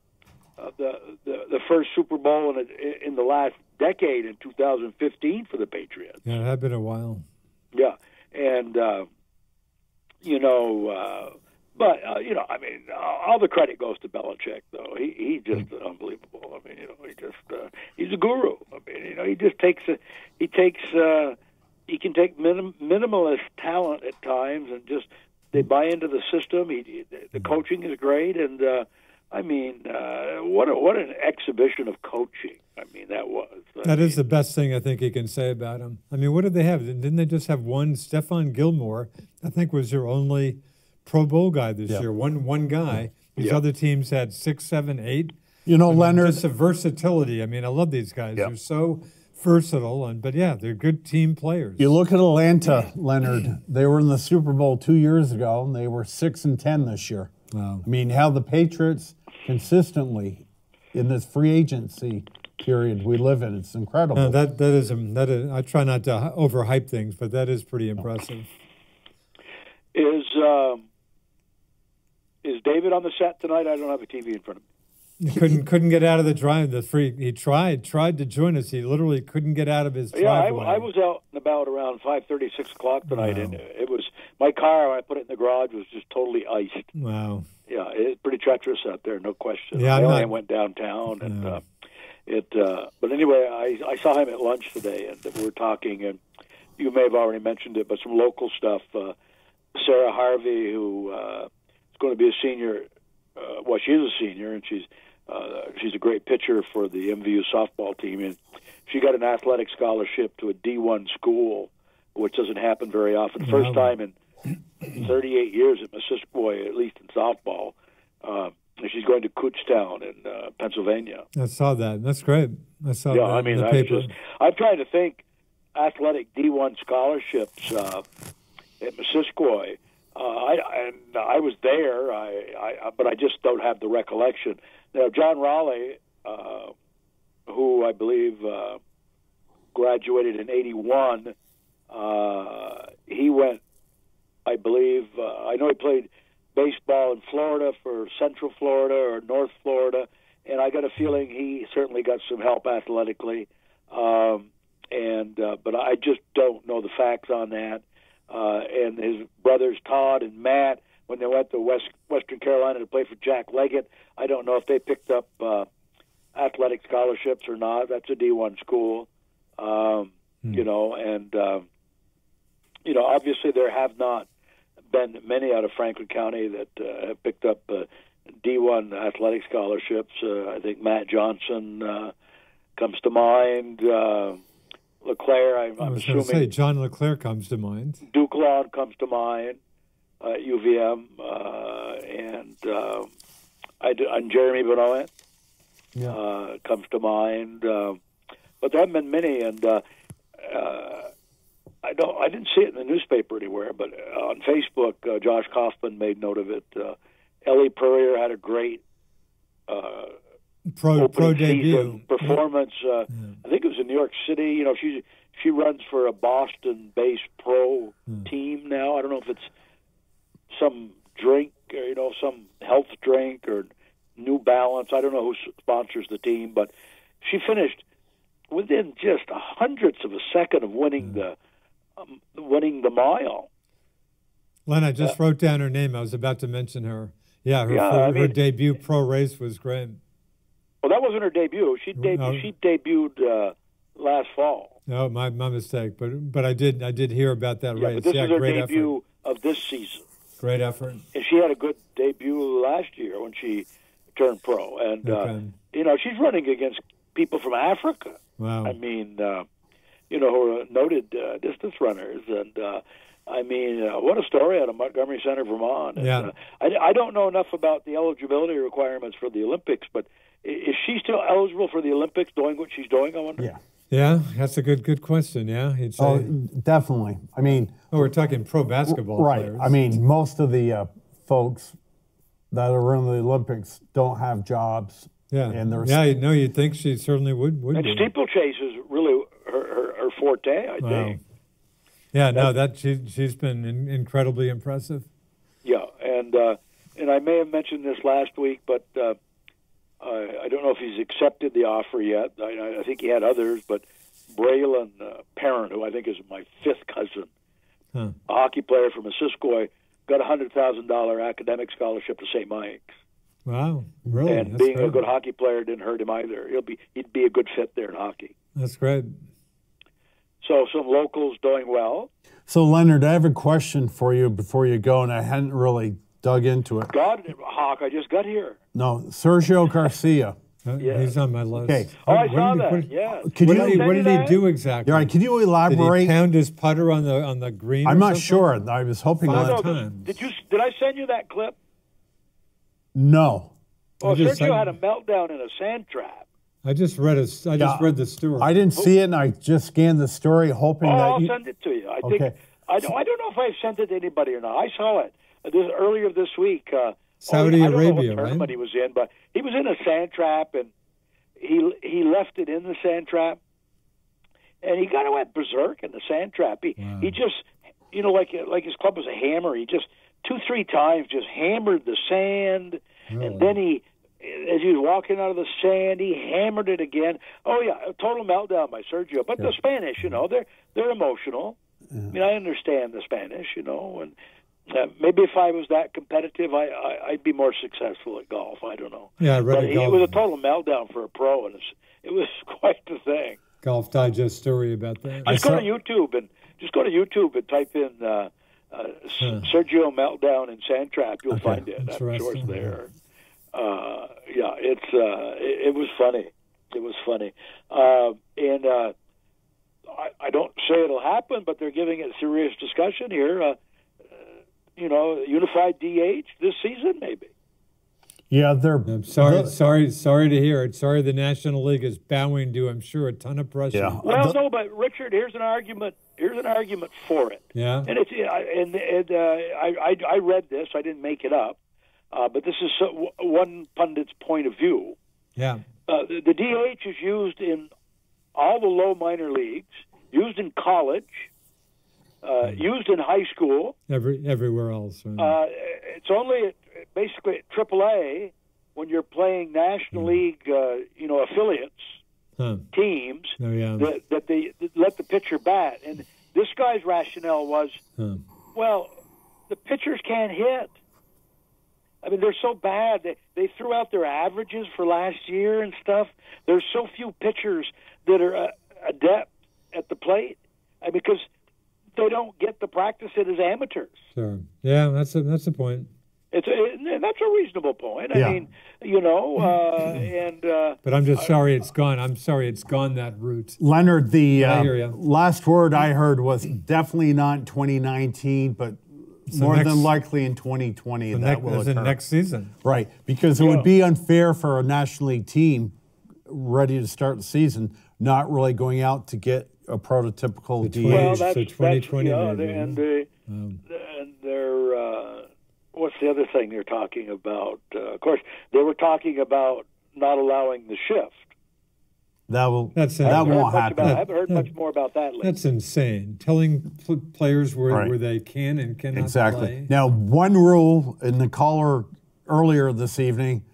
first Super Bowl in the last decade in 2015 for the Patriots. Yeah, it had been a while. Yeah, and I mean, all the credit goes to Belichick, though. He just unbelievable. I mean, he's a guru. I mean, he can take minimalist talent at times and just they buy into the system. The coaching is great, and what an exhibition of coaching. I mean, that was. That is the best thing I think you can say about him. I mean, what did they have? Didn't they just have one? Stephon Gilmore, I think, was their only Pro Bowl guy this year. One guy. These other teams had 6, 7, 8. Leonard. Just the versatility. I mean, I love these guys. They're so versatile, but they're good team players. You look at Atlanta, Leonard. They were in the Super Bowl 2 years ago, and they were 6-10 this year. Wow. I mean, how the Patriots consistently in this free agency period we live in, it's incredible. No, that is. I try not to overhype things, but that is pretty impressive. Is David on the set tonight? I don't have a TV in front of me. He couldn't get out of the drive. He tried to join us. He literally couldn't get out of his driveway. I was out and about around 5:30, 6 o'clock tonight, and it was my car. When I put it in the garage, was just totally iced. Wow. Yeah, it's pretty treacherous out there, no question. Yeah, I went downtown, and But anyway, I saw him at lunch today, and we were talking, and you may have already mentioned it, but some local stuff. Sarah Harvey, who is going to be a senior. She is a senior, and she's a great pitcher for the MVU softball team, and she got an athletic scholarship to a D1 school, which doesn't happen very often. First time in 38 years at Missisquoi, at least in softball. And she's going to Kutztown in Pennsylvania. I saw that. That's great. I saw that in the paper. I'm trying to think athletic D1 scholarships at Missisquoi. I was there, but I just don't have the recollection. Now, John Raleigh, who I believe graduated in 81, he went, I believe, I know he played baseball in Florida for Central Florida or North Florida, and I got a feeling he certainly got some help athletically. But I just don't know the facts on that. And his brothers Todd and Matt, when they went to Western Carolina to play for Jack Leggett, I don't know if they picked up athletic scholarships or not. That's a D1 school, obviously there have not been many out of Franklin County that have picked up D1 athletic scholarships. I think Matt Johnson comes to mind. LeClaire, I'm was going to say John LeClaire comes to mind. Duke Lawn comes to mind at UVM, and Jeremy Benoit comes to mind. But there haven't been many, and I no, I didn't see it in the newspaper anywhere, but on Facebook, Josh Kaufman made note of it. Ellie Purrier had a great pro opening debut season performance. I think it was in New York City. You know, she runs for a Boston-based pro team now. I don't know if it's some drink or, you know, some health drink or New Balance. I don't know who sponsors the team, but she finished within just a hundredths of a second of winning the mile. Len, I just wrote down her name. I was about to mention her. Yeah, her debut pro race was great. Well, that wasn't her debut. She debuted last fall. No, my mistake. But I did hear about that race. But this is her great debut effort. of this season. Great effort. And she had a good debut last year when she turned pro. And you know, she's running against people from Africa. Wow. I mean, you know, who are noted distance runners. And I mean, what a story out of Montgomery Center, Vermont. And, yeah. I don't know enough about the eligibility requirements for the Olympics, but is she still eligible for the Olympics doing what she's doing, I wonder? Yeah. Yeah, that's a good question, yeah. He'd say. Oh, definitely. I mean... we're talking pro basketball right. players. I mean, most of the folks that are in the Olympics don't have jobs. Yeah, and you'd think she certainly would And be. steeplechase is really her forte, I think. Yeah, she's been incredibly impressive. Yeah, and I may have mentioned this last week, but I don't know if he's accepted the offer yet. I think he had others, but Braylon Parent, who I think is my fifth cousin, a hockey player from Missisquoi, got a $100,000 academic scholarship to St. Mike's. Wow, really? And being a good hockey player didn't hurt him either. He'd be a good fit there in hockey. That's great. So some locals doing well. So, Leonard, I have a question for you before you go, and I hadn't really dug into it. Hawk, I just got here. No, Sergio Garcia. He's on my list. Okay. Oh, I saw that. Yeah. What did he do exactly? All right. Can you elaborate? Did he pound his putter on the green? I'm not sure. I was hoping. Did I send you that clip? No. Well, Sergio had a meltdown in a sand trap. I just read the story. I didn't see it, and I just scanned the story, hoping that I'll send it to you. I don't know if I've sent it to anybody or not. I saw it earlier this week. Saudi I don't Arabia, know what tournament he was in, but he was in a sand trap, and he left it in the sand trap, and he kind of went berserk in the sand trap. He just, you know, like his club was a hammer. He just 2-3 times just hammered the sand, and then as he was walking out of the sand, he hammered it again. Oh yeah, a total meltdown by Sergio. But the Spanish, you know, they're emotional. I mean, I understand the Spanish, you know, and maybe if I was that competitive, I'd be more successful at golf. I don't know. Yeah, I read it was a total meltdown for a pro, and it was quite the thing. Golf Digest story about that. Just go to YouTube and type in Sergio meltdown in sand trap. You'll find it. I'm sure it's there. It was funny. It was funny. And I don't say it'll happen, but they're giving it serious discussion here. You know, unified DH this season, maybe. Yeah, I'm sorry to hear it. Sorry, the National League is bowing to, I'm sure, a ton of pressure. Yeah. Well, no, but Richard, here's an argument for it. Yeah. And I read this. I didn't make it up. But this is one pundit's point of view. Yeah. The DH is used in all the low minor leagues, used in college, used in high school. Everywhere else. Right? It's only basically at AAA when you're playing National League, affiliates, teams, that they let the pitcher bat. And this guy's rationale was, well, the pitchers can't hit. I mean, they're so bad. They threw out their averages for last year and stuff. There's so few pitchers that are adept at the plate. I mean, because they don't get to practice it as amateurs. Sure. Yeah, that's the point. That's a reasonable point. I mean, But I'm just sorry it's gone. I'm sorry it's gone that route. Leonard, the last word I heard was definitely not in 2019, but more than likely in 2020 that will occur. Next season. Right, because it would be unfair for a National League team ready to start the season not really going out to get a prototypical The DH. Well, So 2020 maybe, and they're what's the other thing they're talking about? Of course, they were talking about not allowing the shift. That won't happen. I haven't heard much more about that lately. That's insane. Telling players where they can and cannot play. Now, one rule in the caller earlier this evening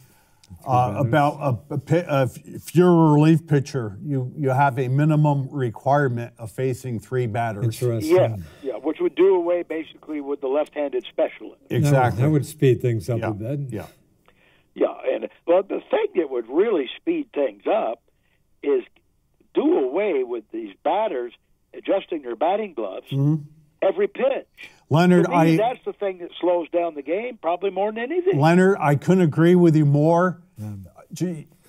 about if you're a relief pitcher, you have a minimum requirement of facing 3 batters. Interesting. Yeah, which would do away basically with the left-handed specialist. Exactly. That would speed things up a bit. Yeah. Yeah, and well, the thing that would really speed things up is do away with these batters adjusting their batting gloves every pitch. Leonard, For me, that's the thing that slows down the game probably more than anything. Leonard, I couldn't agree with you more.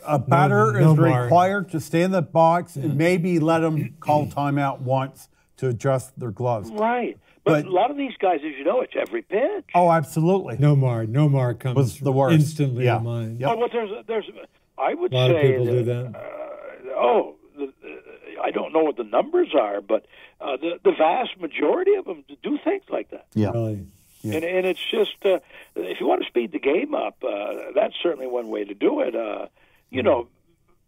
A batter is required to stay in the box and maybe let them call timeout once to adjust their gloves. Right. But a lot of these guys, as you know, it's every pitch. Oh, absolutely. Nomar comes was the worst. Instantly to mind. Yep. Oh, well, there's I would A lot say of people do that. I don't know what the numbers are, but the vast majority of them do things like that. Yeah. Really. Yeah. And it's just if you want to speed the game up, that's certainly one way to do it.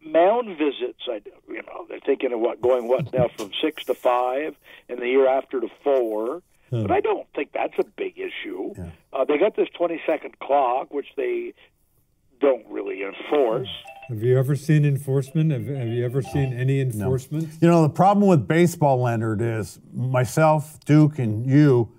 Mound visits. They're thinking of going now from 6 to 5, and the year after to 4. But I don't think that's a big issue. Yeah. They got this 20-second clock, which they don't really enforce. Have you ever seen enforcement? Have you ever seen any enforcement? No. The problem with baseball, Leonard, is myself, Duke, and you,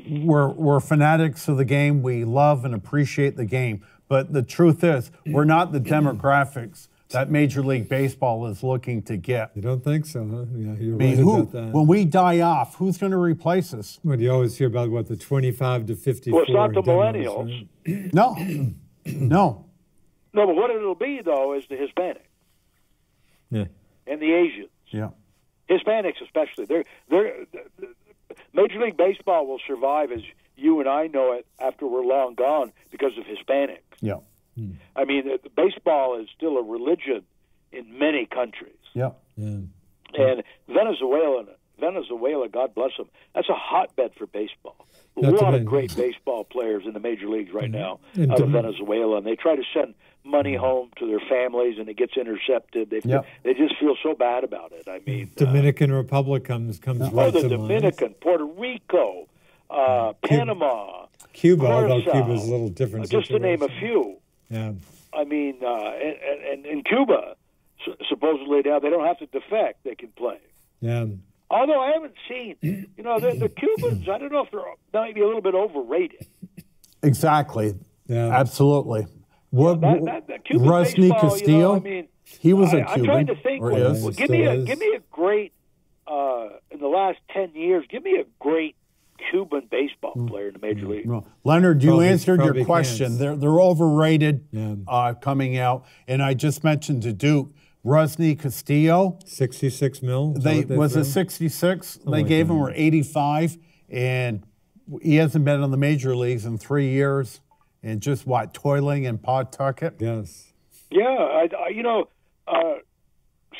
we're fanatics of the game. We love and appreciate the game. But the truth is, we're not the demographics that Major League Baseball is looking to get. You don't think so, huh? Yeah, you're right about that. When we die off, who's going to replace us? Well, you always hear about, the 25 to 54 Well, it's not the demos, millennials. right? No. No, but what it'll be, though, is the Hispanics. Yeah. And the Asians. Yeah. Hispanics especially. Major League Baseball will survive as you and I know it after we're long gone because of Hispanics. Yeah. I mean, baseball is still a religion in many countries. Yeah. And Venezuela, God bless them, that's a hotbed for baseball. A lot of great baseball players in the major leagues right now out of Venezuela, and they try to send money home to their families, and it gets intercepted. They just feel so bad about it. I mean, Dominican Republic comes right to mind. The Dominican, Puerto Rico, Panama, Cuba, Curacao, although Cuba's a little different. Just to name a few. Yeah. I mean, and in Cuba, supposedly now they don't have to defect; they can play. Yeah. Although I haven't seen, the Cubans, I don't know if they're maybe a little bit overrated. Exactly. Yeah. Absolutely. Rusney Castillo, he was a Cuban. I'm trying to think. Give me a great, in the last 10 years, give me a great Cuban baseball player in the major league. Well, Leonard, you answered your question. They're overrated coming out. And I just mentioned to Duke, Rusney Castillo. 66 mil? Was it 66? They gave him 85. And he hasn't been in the major leagues in 3 years. And just toiling in Pawtucket? Yes. Yeah,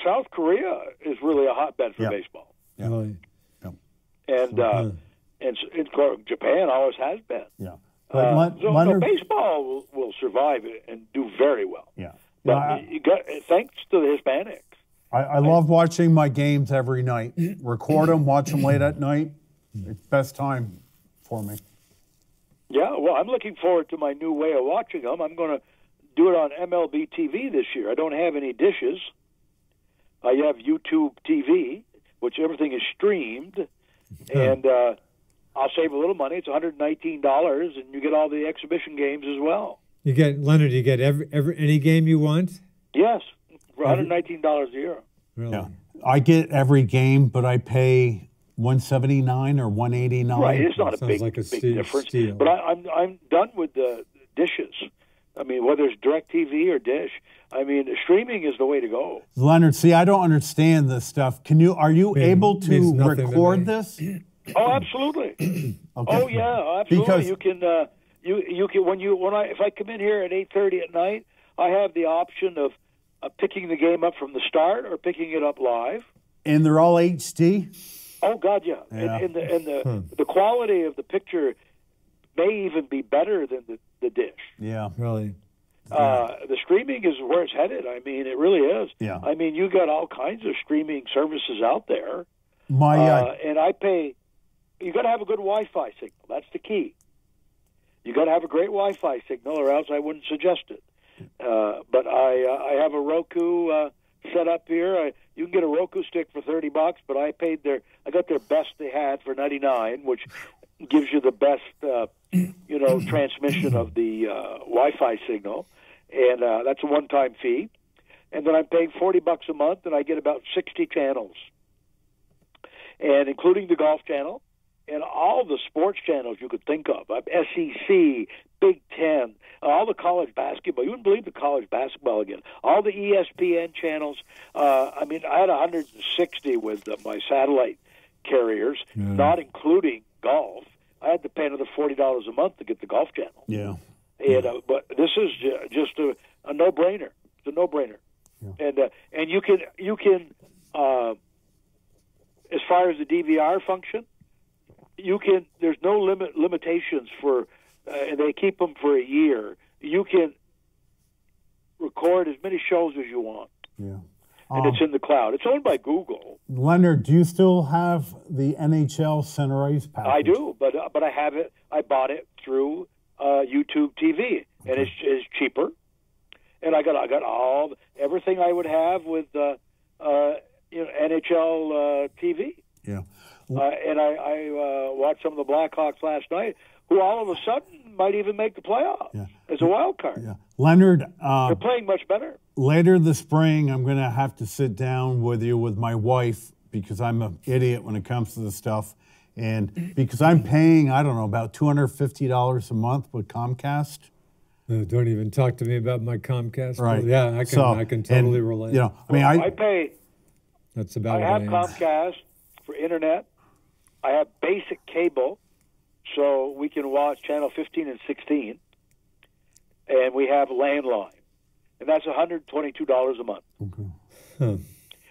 South Korea is really a hotbed for baseball. Yeah. Really? And Japan always has been. Yeah. So baseball will survive and do very well. Yeah. But thanks to the Hispanics. I love watching my games every night. Record them, watch them late at night. It's best time for me. Yeah, well, I'm looking forward to my new way of watching them. I'm going to do it on MLB TV this year. I don't have any dishes. I have YouTube TV, which everything is streamed, and I'll save a little money. It's $119, and you get all the exhibition games as well. You get any game you want? Yes, for $119 a year. Really? Yeah. I get every game, but I pay $179 or $189. Right, it's not a big difference. Steal. But I'm done with the dishes. I mean, whether it's DirecTV or Dish, I mean, streaming is the way to go. Leonard, see, I don't understand this stuff. Are you able to record this? Oh, absolutely. Okay. Oh, yeah, absolutely. Because you can if I come in here at 8:30 at night, I have the option of picking the game up from the start or picking it up live. And they're all HD? Oh God, yeah. Yeah. And the quality of the picture may even be better than the dish. Yeah. Really? The streaming is where it's headed. I mean, it really is. Yeah. I mean, you got all kinds of streaming services out there. And I pay. You got to have a good Wi-Fi signal. That's the key. You got to have a great Wi-Fi signal, or else I wouldn't suggest it. But I have a Roku set up here. You can get a Roku stick for $30, but I got their best they had for $99, which gives you the best transmission of the Wi-Fi signal, and that's a one-time fee. And then I'm paying $40 a month, and I get about 60 channels, and including the golf channel and all the sports channels you could think of. SEC, Big Ten, all the college basketball. You wouldn't believe the college basketball again. All the ESPN channels. I had 160 with my satellite carriers, not including golf. I had to pay another $40 a month to get the golf channel. Yeah. And but this is just a no-brainer. It's a no-brainer. Yeah. And you can as far as the DVR function, there's no limitations for, and they keep them for a year. You can record as many shows as you want. Yeah. And it's in the cloud. It's owned by Google. Leonard, do you still have the NHL Center Ice package? I do, but I have it. I bought it through YouTube TV, and it's cheaper. And I got everything I would have with NHL TV. Yeah. And I watched some of the Blackhawks last night, who all of a sudden might even make the playoffs as a wild card. Yeah. Leonard, they're playing much better. Later this spring, I'm going to have to sit down with you with my wife because I'm an idiot when it comes to this stuff. And because I'm paying, I don't know, about $250 a month with Comcast. Don't even talk to me about my Comcast. Right. Yeah, I can totally relate. I pay. That's about. I have Comcast for internet. I have basic cable, so we can watch channel 15 and 16, and we have landline, and that's $122 a month. Okay. Huh.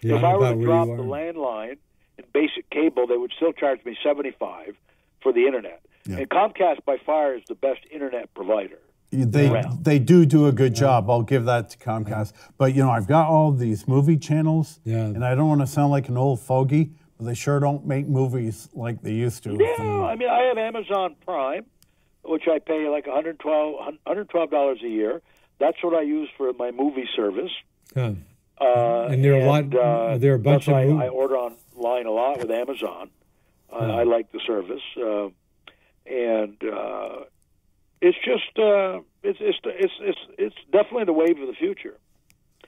Yeah, if I were to drop the landline and basic cable, they would still charge me $75 for the internet. Yeah. And Comcast by far is the best internet provider. They do a good job. I'll give that to Comcast. But I've got all these movie channels, and I don't want to sound like an old fogey, but they sure don't make movies like they used to. Yeah, I have Amazon Prime, which I pay like $112 a year. That's what I use for my movie service. Huh. And there are a bunch of I order online a lot with Amazon. I like the service, and it's just it's definitely the wave of the future.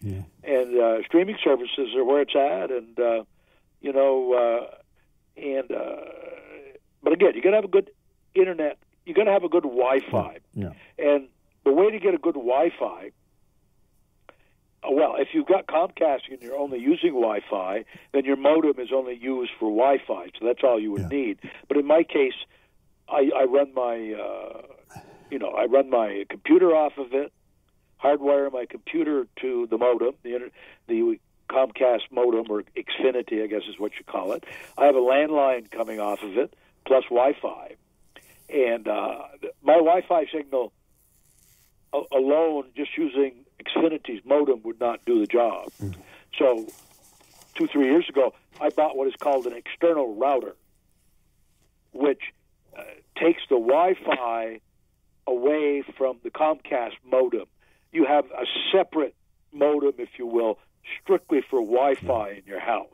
Yeah. And streaming services are where it's at, and but again, you got to have a good internet. You got to have a good Wi-Fi. Yeah. And the way to get a good Wi-Fi, if you've got Comcast and you're only using Wi-Fi, then your modem is only used for Wi-Fi, so that's all you would need. But in my case, I run my computer off of it, hardwire my computer to the modem, the Comcast modem, or Xfinity, I guess is what you call it. I have a landline coming off of it, plus Wi-Fi. And my Wi-Fi signal alone, just using Xfinity's modem, would not do the job. Mm-hmm. So 2-3 years ago, I bought what is called an external router, which takes the Wi-Fi away from the Comcast modem. You have a separate modem, if you will, strictly for Wi-Fi in your house.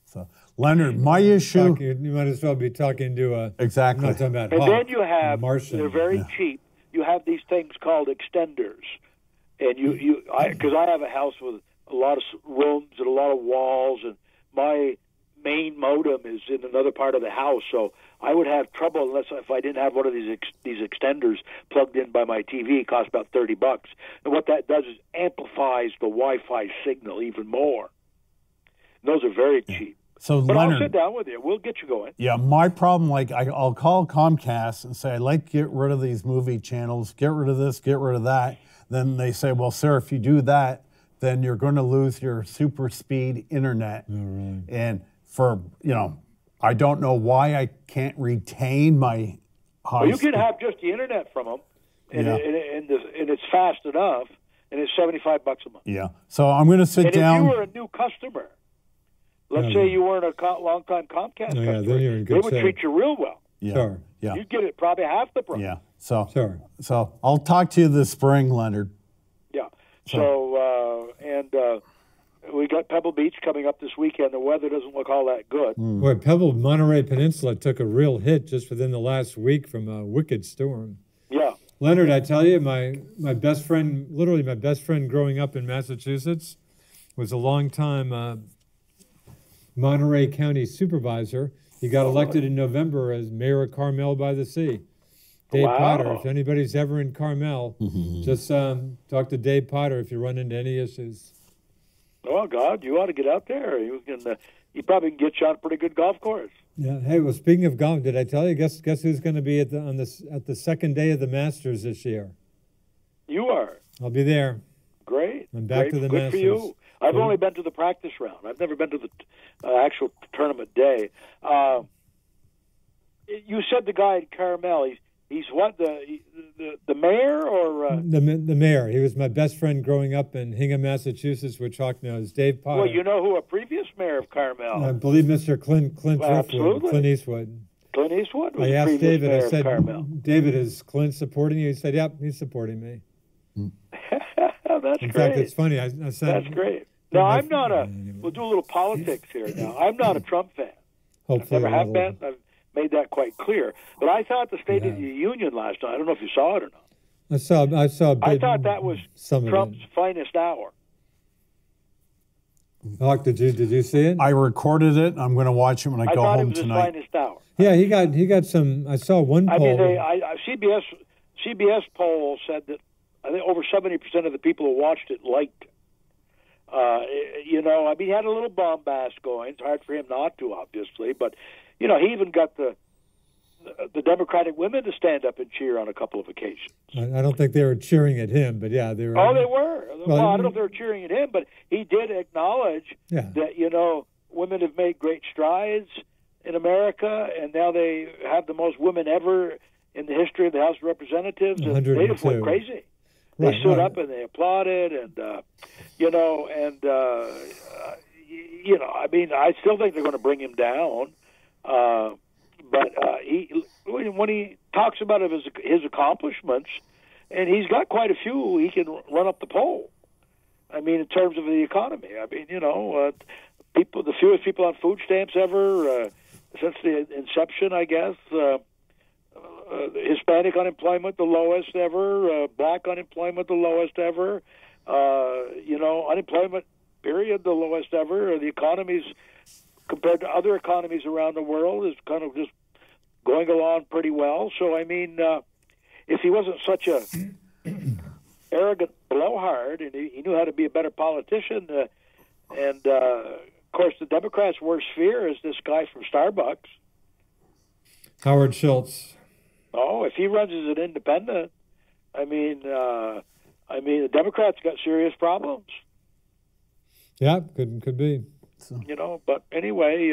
So, Leonard, my issue... You might as well be talking to exactly. I'm not talking about and then you have... Martian. They're very cheap. You have these things called extenders. And because I have a house with a lot of rooms and a lot of walls, and my main modem is in another part of the house, so I would have trouble if I didn't have one of these extenders plugged in by my TV. It costs about $30, and what that does is amplifies the Wi-Fi signal even more. And those are very cheap. So, but Leonard, I'll sit down with you. We'll get you going. Yeah, my problem, I'll call Comcast and say, I'd like to get rid of these movie channels, get rid of this, get rid of that. Then they say, well, sir, if you do that, then you're going to lose your super speed internet. Oh, right. And for, I don't know why I can't retain my high Well, you speed. can have just the internet from them, and, Yeah. and it's fast enough, and it's $75 a month. Yeah. So I'm going to sit And down. if you were a new customer, let's say you weren't a long-time Comcast Oh, yeah, customer, then you're in good they would shape. treat you real well. Yeah. Sure. Yeah. You'd get it probably half the price. Yeah. So, Sure. so I'll talk to you this spring, Leonard. Yeah. So, we got Pebble Beach coming up this weekend. The weather doesn't look all that good. Boy, Pebble Monterey Peninsula took a real hit just within the last week from a wicked storm. Yeah. Leonard, I tell you, my best friend, literally my best friend growing up in Massachusetts, was a longtime Monterey County supervisor. He got elected in November as mayor of Carmel by the Sea. Dave Wow. Potter, if anybody's ever in Carmel, just talk to Dave Potter if you run into any issues. Oh, God, you ought to get out there. You can. You probably can get you on a pretty good golf course. Yeah. Hey, well, speaking of golf, did I tell you? Guess who's going to be at the second day of the Masters this year? You are. I'll be there. Great. I'm back Great. to the Good Masters. for you. I've Good. only been to the practice round. I've never been to the actual tournament day. You said the guy in Carmel. He's what, the mayor or? The mayor. He was my best friend growing up in Hingham, Massachusetts, which Hawk knows. Dave Potter. Well, you know who a previous mayor of Carmel? I believe Mr. Clint Well, Eastwood. absolutely. Clint Eastwood. Clint Eastwood was I the asked previous David. mayor I said, of Carmel. David, is Clint supporting you? He said, "Yep, he's supporting me." That's In great. fact, it's funny. I said, That's great. Now, I'm not we'll do a little politics here now. I'm not a Trump fan. Hopefully, Never have that'll- been. I've made that quite clear. But I thought the State of the Union last night, I don't know if you saw it or not. I saw. A bit, I thought that was some Trump's of it. finest hour. Hawk, did you see it? I recorded it. I'm going to watch it when I I go thought it home was his tonight. finest hour. Yeah, he got some. I saw one I poll. mean, CBS poll said that I think over 70% of the people who watched it liked it. He had a little bombast going. It's hard for him not to, obviously, but he even got the Democratic women to stand up and cheer on a couple of occasions. I don't think they were cheering at him, but yeah, they were. Oh, they were. Well, I don't know if you- they were cheering at him, but he did acknowledge Yeah. that women have made great strides in America, and now they have the most women ever in the history of the House of Representatives. And they just went 102. crazy. They Right, stood right. up and they applauded, and I mean, I still think they're going to bring him down. But when he talks about his accomplishments, and he's got quite a few, he can run up the poll. I mean, in terms of the economy. I mean, the fewest people on food stamps ever since the inception, I guess. Hispanic unemployment, the lowest ever. Black unemployment, the lowest ever. Unemployment, period, the lowest ever. The economy's, compared to other economies around the world, is kind of just going along pretty well. So, I mean, if he wasn't such a arrogant blowhard and he knew how to be a better politician, of course, the Democrats' worst fear is this guy from Starbucks. Howard Schultz. Oh, if he runs as an independent, I mean, the Democrats got serious problems. Yeah, could be. But anyway,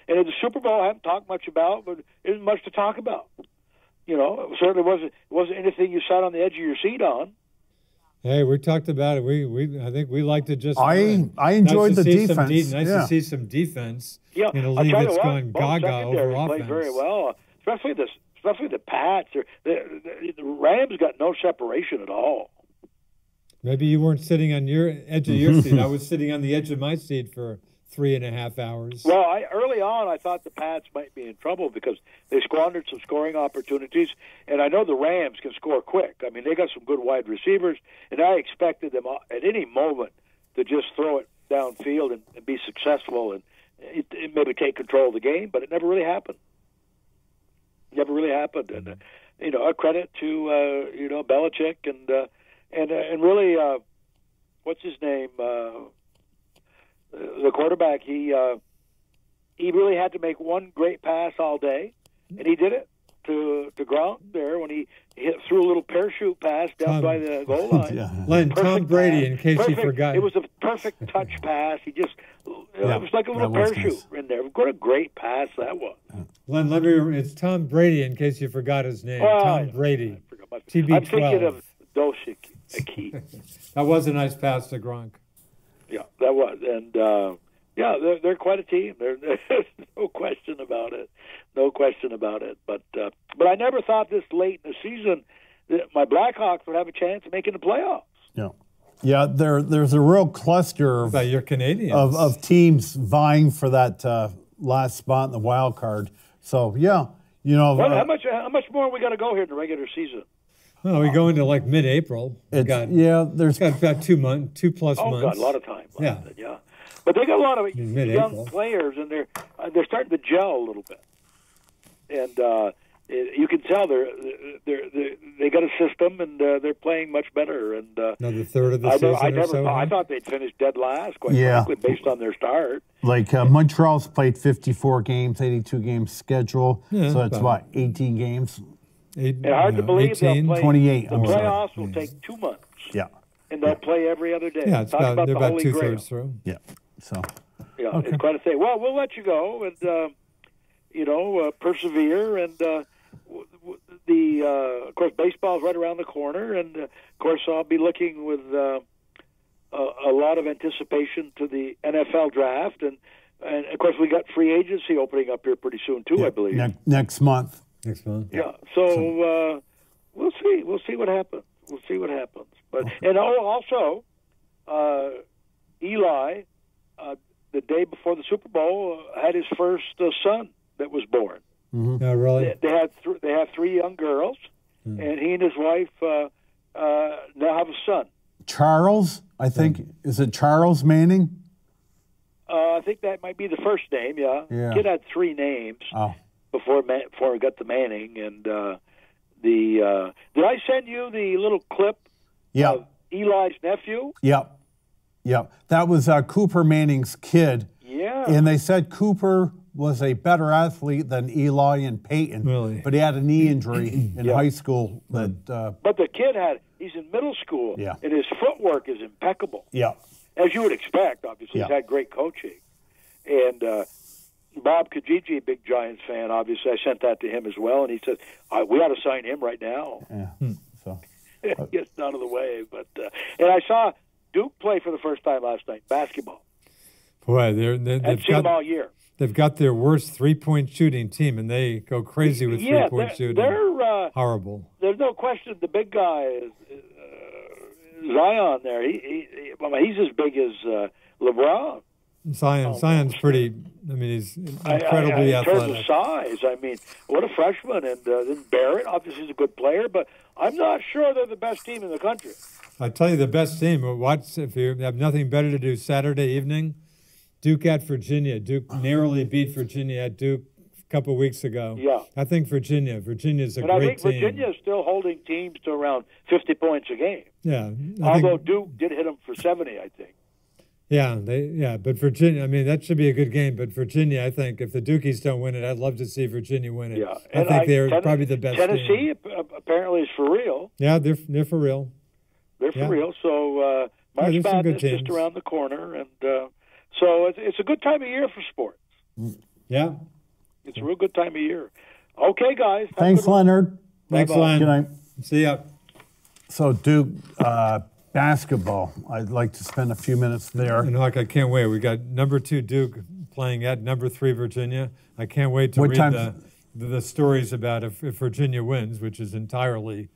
and in the Super Bowl, I haven't talked much about, but there isn't much to talk about. It certainly wasn't anything you sat on the edge of your seat on. Hey, we talked about it. I think we liked it just. I enjoyed the defense. Nice Yeah. to see some defense Yeah, in a I'll league tell you that's what, gone both gaga secondaries over played offense. very well, especially the Pats. The Rams got no separation at all. Maybe you weren't sitting on your edge of your seat. I was sitting on the edge of my seat for 3.5 hours. Well, early on, I thought the Pats might be in trouble because they squandered some scoring opportunities, and I know the Rams can score quick. I mean, they got some good wide receivers, and I expected them at any moment to just throw it downfield and be successful and maybe take control of the game, but it never really happened. Never really happened, and a credit to Belichick and really what's his name. The quarterback, he really had to make one great pass all day, and he did it. to Gronk there when he threw a little parachute pass down by the goal line. Len, Tom Brady, in case you forgot. It was a perfect touch pass. It was like a little parachute in there. What a great pass that was. Len, let me. It's Tom Brady, in case you forgot his name. Tom Brady. TB12. I'm thinking of Doshik. That was a nice pass to Gronk. Yeah, that was. And, they're quite a team. There's no question about it. No question about it. But I never thought this late in the season that my Blackhawks would have a chance of making the playoffs. Yeah. There's a real cluster of your Canadians of teams vying for that last spot in the wild card. So how much more we got to go here in the regular season? Well, we go into like mid-April. There's got about 2 months. Oh, God, a lot of time. Yeah. But they got a lot of young players, and they're starting to gel a little bit. And you can tell they got a system, and they're playing much better. And another third of the season. I thought they'd finish dead last, quite frankly, based on their start. Like Montreal's played 54 games, 82 games schedule. Yeah, so that's 18 games. It's hard to believe 18, they'll play. 28. The playoffs will take 2 months. Yeah. And they'll play every other day. Yeah, they're about 2/3 through. Yeah. So. Yeah, it's quite a thing. Well, we'll let you go and persevere. And of course, baseball's right around the corner, and of course, I'll be looking with a lot of anticipation to the NFL draft, and of course, we got free agency opening up here pretty soon too, I believe. Next month. Yeah. So we'll see. We'll see what happens. But and also, Eli. The day before the Super Bowl, had his first son that was born. Mm-hmm. Oh, really? They have 3 young girls, and he and his wife now have a son. Charles, I think. Is it Charles Manning? I think that might be the first name. Yeah. Kid had 3 names before he got to Manning, and did I send you the little clip of Eli's nephew? Yep. Yeah, that was Cooper Manning's kid. Yeah. And they said Cooper was a better athlete than Eli and Peyton. Really? But he had a knee injury in high school. But the kid he's in middle school, and his footwork is impeccable. Yeah. As you would expect, obviously. He's had great coaching. And Bob Kijiji, big Giants fan, obviously, I sent that to him as well, and he said, we ought to sign him right now. Yeah. So gets out of the way. But and I saw Duke play for the first time last night, basketball. Boy, they've got them all year. They've got their worst 3-point shooting team, and they go crazy with 3-point shooting. They're horrible. There's no question. The big guy is Zion. There, he's as big as LeBron. Zion's pretty. I mean, he's incredibly athletic. In terms of size, I mean, what a freshman! And then Barrett, obviously, is a good player, but I'm not sure they're the best team in the country. I tell you, the best team. Watch if you have nothing better to do Saturday evening. Duke at Virginia. Duke narrowly beat Virginia at Duke a couple weeks ago. Yeah, I think Virginia's a great team. And I think Virginia is still holding teams to around 50 points a game. Yeah, although Duke did hit them for 70, I think. Yeah, but Virginia, I mean, that should be a good game. But Virginia, I think, if the Dukies don't win it, I'd love to see Virginia win it. Yeah. I think they're probably the best Tennessee team. apparently is for real. Yeah, they're for real. They're for real. So March Madness is just around the corner. And so it's a good time of year for sports. Yeah. It's a real good time of year. Okay, guys. Thanks, Leonard. Thanks, Len. Good night. See ya. So, Duke, basketball. I'd like to spend a few minutes there. And I can't wait. We got number 2 Duke playing at number 3 Virginia. I can't wait to read the stories about if Virginia wins, which is entirely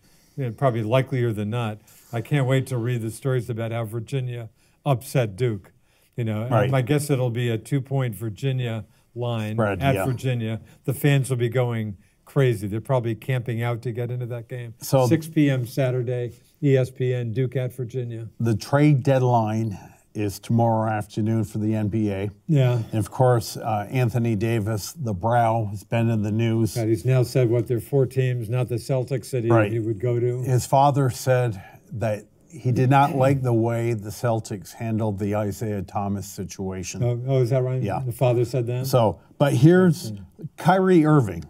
probably likelier than not. I can't wait to read the stories about how Virginia upset Duke. I guess it'll be a 2-point Virginia line at Virginia. The fans will be going crazy. They're probably camping out to get into that game. So 6 p.m. Saturday. ESPN, Duke at Virginia. The trade deadline is tomorrow afternoon for the NBA. Yeah. And, of course, Anthony Davis, the brow, has been in the news. God, he's now said, there are 4 teams, not the Celtics that he would go to. His father said that he did not like the way the Celtics handled the Isaiah Thomas situation. Oh, is that right? Yeah. The father said that? So, but here's Kyrie Irving.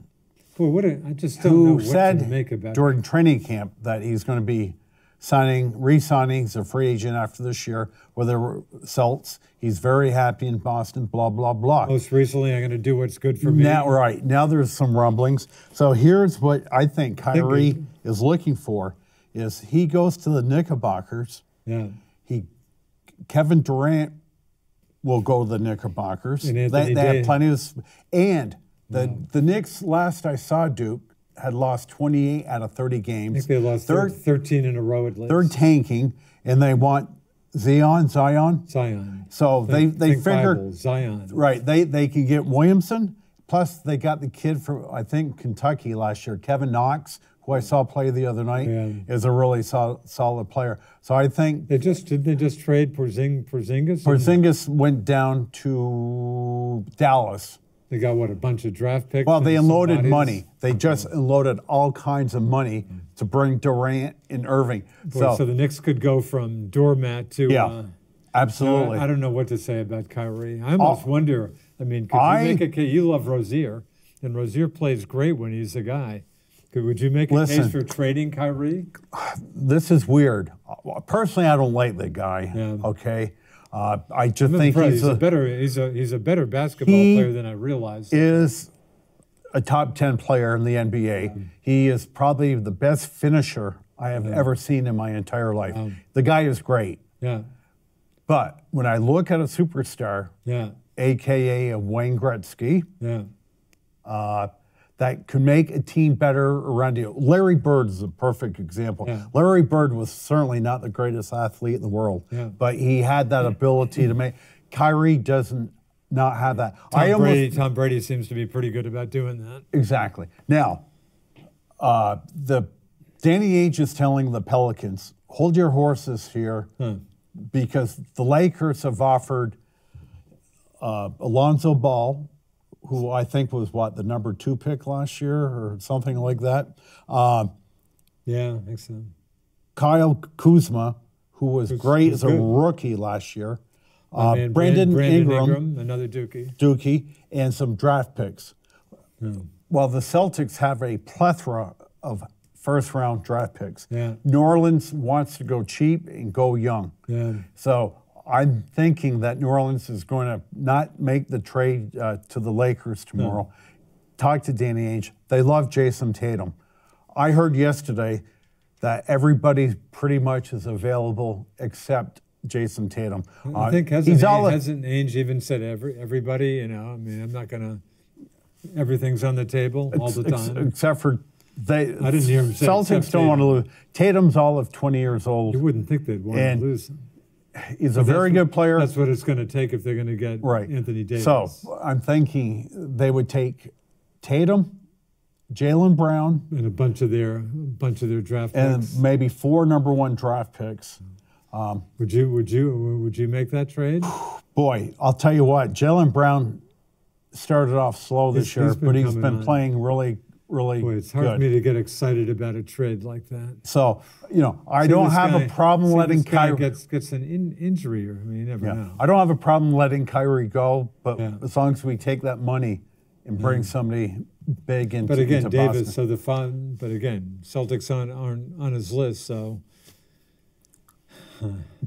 Boy, I just don't know who what to said make about during training camp that he's going to be re-signing. He's a free agent after this year with the Celts. He's very happy in Boston, blah, blah, blah. Most recently, I'm going to do what's good for me. Now there's some rumblings. So here's what I think Kyrie is looking for, is he goes to the Knickerbockers. Yeah. Kevin Durant will go to the Knickerbockers. And They have plenty of... And the Knicks, last I saw, Duke, had lost 28 out of 30 games. I think they lost 13 in a row at least. They're tanking, and they want Zion. So they figure Bible, Zion. Right, they can get Williamson. Plus, they got the kid from I think Kentucky last year, Kevin Knox, who I saw play the other night, is a really solid player. So I think did they just trade Porzingis? Porzingis went down to Dallas. They got a bunch of draft picks. Well, they unloaded money. They just unloaded all kinds of money to bring Durant and Irving. So the Knicks could go from doormat to absolutely. I don't know what to say about Kyrie. I almost wonder. I mean, could you make a case? You love Rozier, and Rozier plays great when he's the guy. Would you make a case for trading Kyrie? This is weird. Personally, I don't like the guy. Yeah. Okay. I just think he's a better basketball player than I realized. Is a top 10 player in the NBA. He is probably the best finisher I have ever seen in my entire life. The guy is great. Yeah. But when I look at a superstar, AKA a Wayne Gretzky, that could make a team better around you. Larry Bird is a perfect example. Yeah. Larry Bird was certainly not the greatest athlete in the world, but he had that ability to make. Kyrie doesn't not have that. Tom Brady seems to be pretty good about doing that. Exactly. Now, the Danny Ainge is telling the Pelicans, hold your horses here, because the Lakers have offered Alonzo Ball, who I think was, the number 2 pick last year or something like that. I think so. Kyle Kuzma, who was great as a rookie last year. Brandon Ingram, another Dookie. And some draft picks. Well, the Celtics have a plethora of first-round draft picks. New Orleans wants to go cheap and go young. So I'm thinking that New Orleans is going to not make the trade to the Lakers tomorrow. Talk to Danny Ainge. They love Jason Tatum. I heard yesterday that everybody pretty much is available except Jason Tatum. I think hasn't Ainge even said everybody? I mean, I'm not going to. Everything's on the table all the time, except for I didn't hear him say Celtics don't want to lose. Tatum's all of 20 years old. You wouldn't think they'd want to lose him. He's a very good player. That's what it's going to take if they're going to get Anthony Davis. So I'm thinking they would take Tatum, Jaylen Brown, and a bunch of their draft picks, and maybe 4 number 1 draft picks. Would you make that trade? Boy, I'll tell you what. Jaylen Brown started off slow this year, but he's been playing really Boy, it's hard for me to get excited about a trade like that. So, I don't have a problem letting Kyrie gets an injury, or you never know. I don't have a problem letting Kyrie go, but as long as we take that money and bring somebody big into Boston. But again, Davis. So but again, Celtics aren't on his list. So,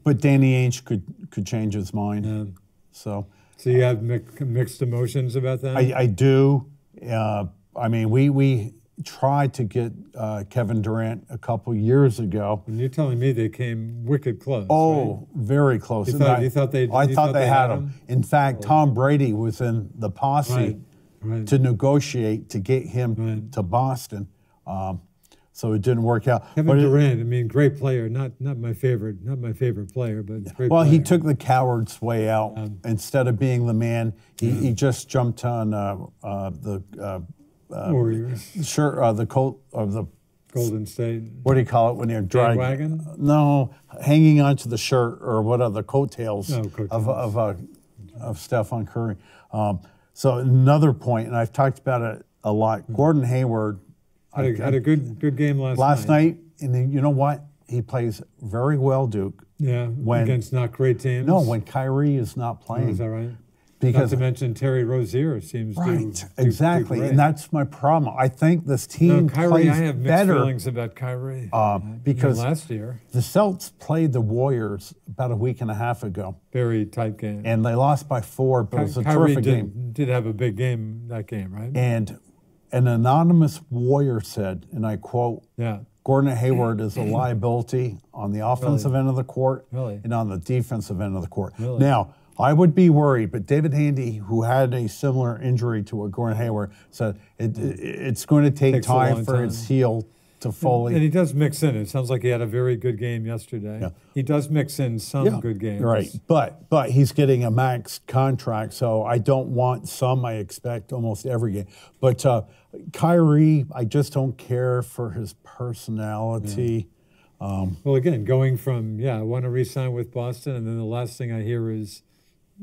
but Danny Ainge could change his mind. So you have mixed emotions about that. I do. I mean, we tried to get Kevin Durant a couple years ago. And you're telling me they came wicked close. Oh, right? Very close. I thought they had him. In fact, Tom Brady was in the posse to negotiate to get him to Boston. So it didn't work out. Kevin Durant, great player. Not my favorite player, but great player. He took the coward's way out. Instead of being the man, he just jumped on the Warriors. Sure, the coat of the Golden State. What do you call it when you're dragging? Wagon? No, hanging onto the shirt or what are the coattails of Stephen Curry. So another point, and I've talked about it a lot. Gordon Hayward had a good game last night. And then, you know what? He plays very well, Duke. Yeah, against not great teams. No, when Kyrie is not playing. Oh, is that right? Because not to mention Terry Rozier seems right, to exactly, do great. and that's my problem. I think this team Kyrie, plays I have mixed better feelings about Kyrie because last year, the Celtics played the Warriors about a week and a half ago, very tight game, and they lost by 4, but it was a Kyrie terrific game. did have a big game that game, right? And an anonymous Warrior said, and I quote, Yeah. Gordon Hayward is a liability on the offensive end of the court and on the defensive end of the court. Now, I would be worried, but David Handy, who had a similar injury to what Gordon Hayward said, it's going to take time for his heel to fully. And he does mix in. It sounds like he had a very good game yesterday. Yeah. He does mix in some good games. Right, but he's getting a max contract, so I don't want some. I expect almost every game. But Kyrie, I just don't care for his personality. Well, again, going from, I want to re-sign with Boston, and then the last thing I hear is,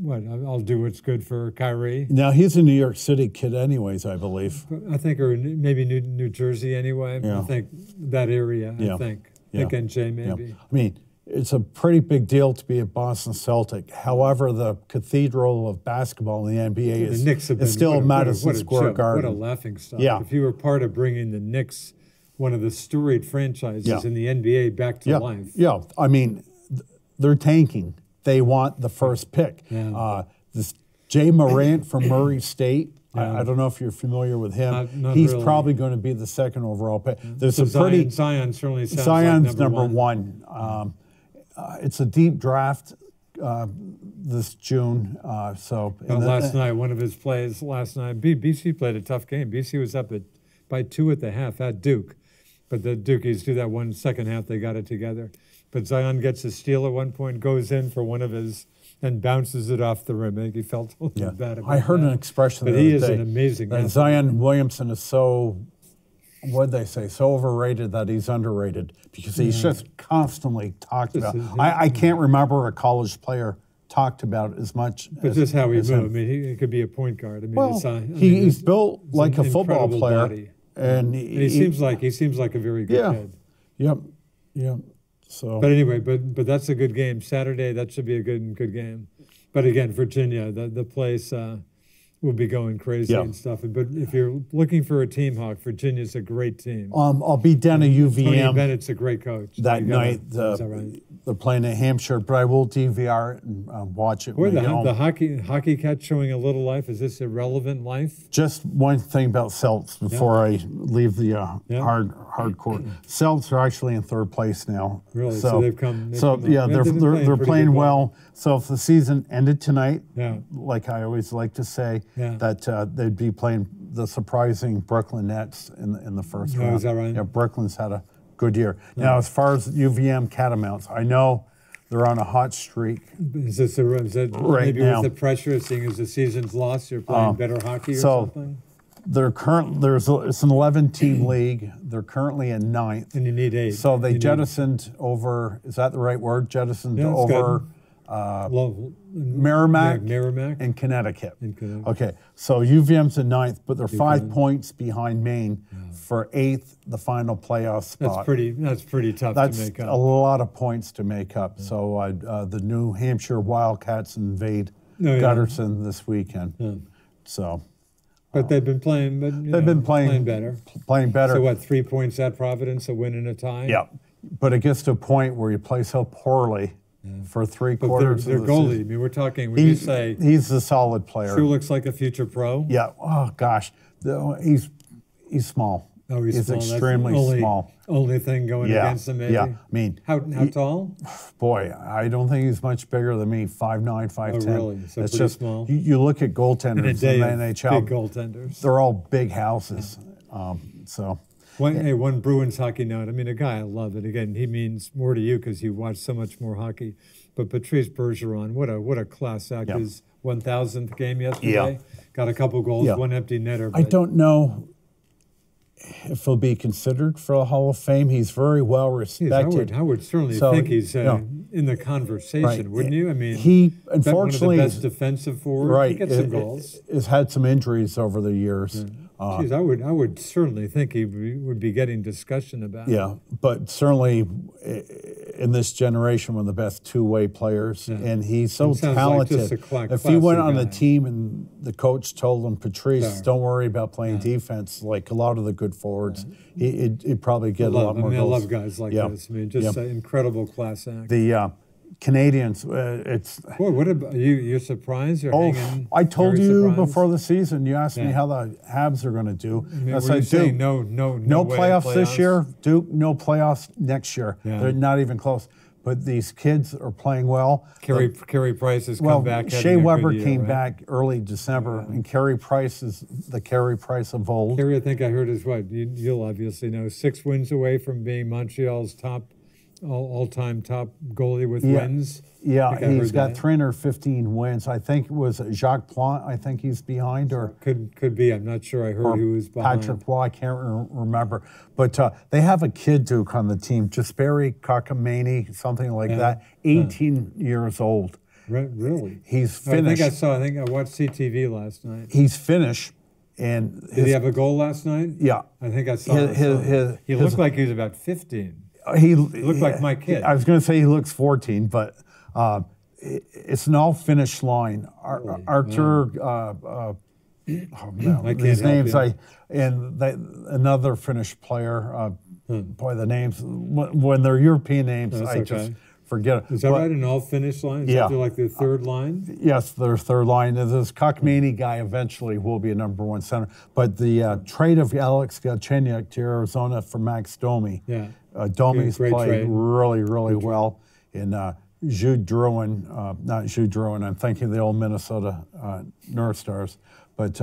I'll do what's good for Kyrie. Now, he's a New York City kid anyways, I believe. I think, or maybe New Jersey anyway. Yeah. I think that area, I think NJ maybe. Yeah. I mean, it's a pretty big deal to be a Boston Celtic. However, the cathedral of basketball in the NBA is still Madison Square Garden. What a laughing stock. Yeah. If you were part of bringing the Knicks, one of the storied franchises in the NBA, back to life. Yeah, I mean, they're tanking. They want the first pick. This Jay Morant from Murray State, I don't know if you're familiar with him. He's really. Probably going to be the second overall pick. There's So Zion certainly sounds Zion's like number one. It's a deep draft this June. Last night, one of his plays last night, BC played a tough game. BC was up by 2 at the half at Duke. But the Dukies do that one second half, they got it together. But Zion gets a steal at one point, goes in for one of his, and bounces it off the rim. I think he felt a little bad about I heard that. an expression But the he other is day an amazing that athlete. Zion Williamson is so, what'd they say, so overrated that he's underrated because he's just constantly talked about. I can't remember a college player talked about as much. But just how he moved. I mean, he could be a point guard. I mean, he's built like a football player. Body. And he seems like a very good kid. Yep. So, but anyway, but that's a good game. Saturday, that should be a good game. But again, Virginia, the place will be going crazy and stuff. But if you're looking for a team, Hawk, Virginia's a great team. I'll be down at UVM. Tony Bennett's a great coach. That night, is that right? They're playing at Hampshire, but I will DVR it and watch it. Boy, the hockey cat showing a little life. Is this irrelevant life? Just one thing about Celts before I leave the hardcore. Celts are actually in third place now. Really? So they've come. They're playing well. So if the season ended tonight, like I always like to say, that they'd be playing the surprising Brooklyn Nets in the first round. Is that right? Yeah, Brooklyn's had a good year. Now, as far as UVM Catamounts, I know they're on a hot streak. Is that right maybe now. with the pressure, seeing as the season's lost, you're playing better hockey or something? They're it's an 11-team league. They're currently in 9th. And you need 8. So they jettisoned over, is that the right word? Jettisoned over Merrimack and Connecticut. Okay, so UVM's in 9th, but they're 5 points behind Maine for 8th, the final playoff spot. That's pretty tough to make up. That's a lot of points to make up. So the New Hampshire Wildcats invade Gutterson this weekend. So, but they've been playing. Playing better. Playing better. So what? 3 points at Providence, a win and a tie. Yeah, but it gets to a point where you play so poorly. For 3 quarters their of the goalie. season. I mean, we're talking. When you say he's a solid player, True looks like a future pro. Yeah. Oh gosh, he's small. Oh, he's small. Extremely small. Only thing going against him, maybe. Yeah. I mean, how tall? Boy, I don't think he's much bigger than me. 5'9", 5'10". Oh, really? So it's pretty just small. You look at goaltenders in the NHL. Big goaltenders. They're all big houses. One Bruins hockey note. I mean, a guy I love, and again, he means more to you because you watch so much more hockey. But Patrice Bergeron, what a class act! His 1,000th game yesterday, got a couple goals, one empty netter. I don't know if he'll be considered for the Hall of Fame. He's very well respected. I would certainly think he's in the conversation, wouldn't you? I mean, he unfortunately one of the best defensive forwards. Right, he gets some goals. Has had some injuries over the years. I would certainly think he would be getting discussion about. Yeah, but certainly in this generation, one of the best two-way players, and he's so Sounds like talented. just a If he went classy on a guy. team and the coach told him, Patrice, Sure. don't worry about playing defense, like a lot of the good forwards, he'd probably get a lot more I goals. love guys like this. I mean, just an incredible class act. The Canadians, it's... Boy, what about you? You're surprised? You're hanging. I told very you surprised? before the season. You asked me Yeah. how the Habs are going to do. I mean, I were said, you saying Duke, no way playoffs this playoffs? year. Duke, no playoffs next year. Yeah. They're not even close. But these kids are playing well. Carey Price has Well, come back. having Shea a good Weber year, came right? back early December, and Carey Price is the Carey Price of old. Carey, I think I heard is what you'll obviously know. 6 wins away from being Montreal's all-time top goalie with wins. Yeah, I think I he's heard got that. 315 wins. I think it was Jacques Plante. I think he's behind, or Could be. I'm not sure. I heard who was behind. Patrick Waugh. I can't remember. But they have a kid, Duke, on the team, Jesperi Kakamani, something like that. 18 years old. Really? He's Finnish. I think I watched CTV last night. He's Finnish, and Did he have a goal last night? Yeah, I think I saw He looked like he was about 15. he looked like my kid. I was going to say he looks 14, but it's an all-Finnish line. Arthur, oh no, I can't these help names you. another Finnish player. Boy, the names when they're European names, That's I just okay. forget it. Is that But- right? An all Finnish line? Is Yeah. that like the third line? Yes, their third line. And this Kokmani guy eventually will be a number one center. But the trade of Alex Galchenyuk to Arizona for Max Domi. Yeah. Domi's Great played trade. really well. And Jude Drouin, not Jude Drouin, I'm thinking of the old Minnesota North Stars. But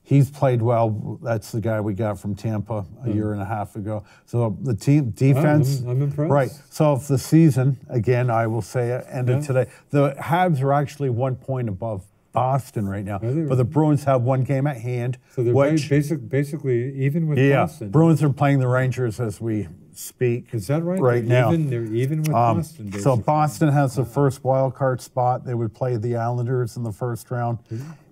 he's played well. That's the guy we got from Tampa a year and a half ago. So the team defense. Wow, I'm impressed. Right. So if the season, again, I will say it, ended today. The Habs are actually 1 point above Boston right now. Are they? But the Bruins have one game at hand. So they're which, basically even with yeah, Boston. Bruins are playing the Rangers as we speak. Is that right? Right They're now. They're even with Boston. So Basically. Boston has the first wild card spot. They would play the Islanders in the first round,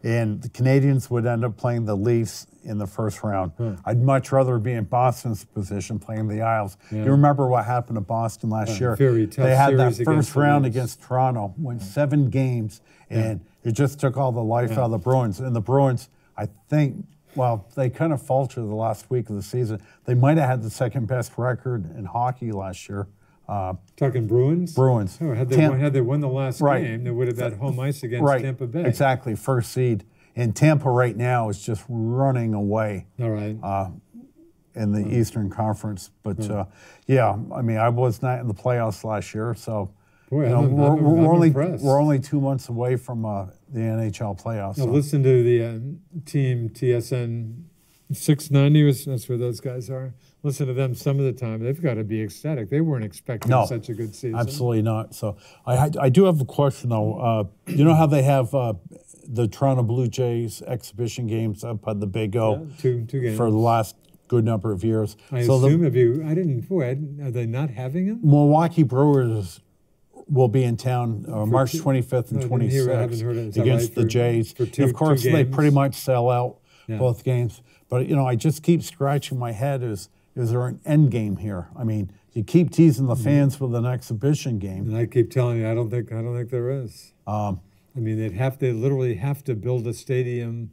and the Canadians would end up playing the Leafs in the first round. I'd much rather be in Boston's position playing the Isles. Yeah. You remember what happened to Boston last year? Very tough They had that series against first the round Leafs. against Toronto, won 7 games, and it just took all the life out of the Bruins. And the Bruins, I think, well, they kind of faltered the last week of the season. They might have had the second best record in hockey last year. Talking Bruins? Bruins. Oh, had they won the last Right. game, they would have had home ice against Tampa Bay. Exactly, first seed. And Tampa right now is just running away All right. in the Eastern Conference. But yeah, I mean, I was not in the playoffs last year, so Boy, you know, I'm we're impressed. only 2 months away from the NHL playoffs. Now So. listen to the team TSN 690. That's where those guys are. Listen to them some of the time. They've got to be ecstatic. They weren't expecting No, such a good season. Absolutely not. So I do have a question though. You know how they have the Toronto Blue Jays exhibition games up at the Big O Two games. for the last good number of years. I so assume are they not having them? Milwaukee Brewers will be in town March 25th and I haven't 26th heard it. Is that against right? the Jays. For And of course, two they games? pretty much sell out Yeah. both games. But you know, I just keep scratching my head. Is there an end game here? I mean, you keep teasing the fans with an exhibition game. And I keep telling you, I don't think there is. I mean, they literally have to build a stadium.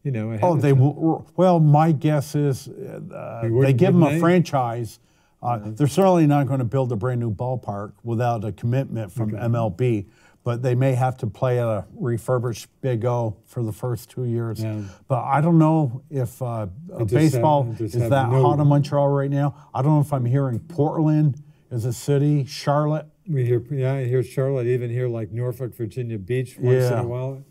You know. ahead Oh, of they time. will. Well, my guess is they give them wouldn't a they? franchise. They're certainly not going to build a brand new ballpark without a commitment from MLB, but they may have to play at a refurbished Big O for the first 2 years. Yeah. But I don't know if baseball is have that no- hot in Montreal right now. I don't know if I'm hearing Portland is a city, Charlotte. I hear Charlotte, even hear like Norfolk, Virginia Beach once in Yeah. a while.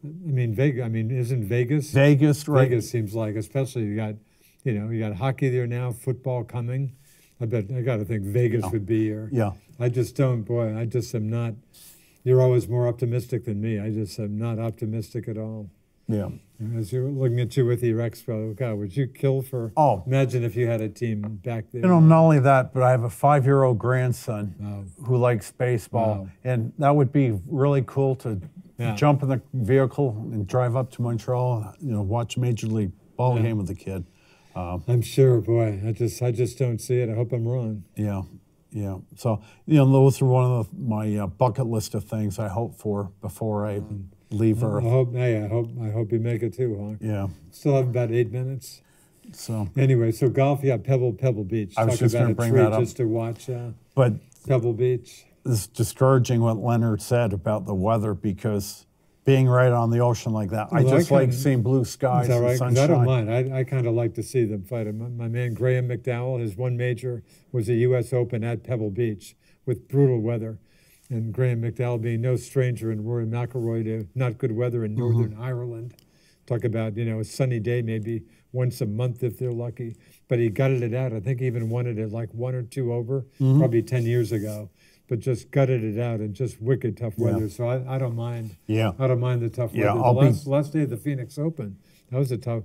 I mean, Vegas. I mean, isn't Vegas? Vegas, right? Vegas seems like, especially you got hockey there now, football coming. I got to think Vegas would be here. Yeah. I just am not. You're always more optimistic than me. I just am not optimistic at all. Yeah. As you're looking at you with your expo, God, would you kill for? Oh. Imagine if you had a team back there. You know, not only that, but I have a 5-year-old grandson who likes baseball, Wow. and that would be really cool to jump in the vehicle and drive up to Montreal. You know, watch a major league ball game with the kid. I'm sure, boy. I just don't see it. I hope I'm wrong. Yeah, Yeah. So, you know, those are one of my bucket list of things I hope for before I leave Earth. I hope you make it too, huh? Yeah. Still have about 8 minutes. So anyway, so golf, Pebble Beach. I was Talk just about going a to bring treat that up. just to watch But Pebble Beach. it's discouraging what Leonard said about the weather because being right on the ocean like that, I just like seeing blue skies and sunshine. I don't mind. I kind of like to see them fight. My man Graham McDowell, his one major was a U.S. Open at Pebble Beach with brutal weather. And Graham McDowell being no stranger, and Rory McIlroy to not good weather in Northern Ireland. Talk about, a sunny day maybe once a month if they're lucky. But he gutted it out. I think he even won it at like 1 or 2 over, probably 10 years ago. But just gutted it out and just wicked tough weather. So I don't mind. Yeah. I don't mind the tough weather. Yeah, Last day of the Phoenix Open, that was a tough.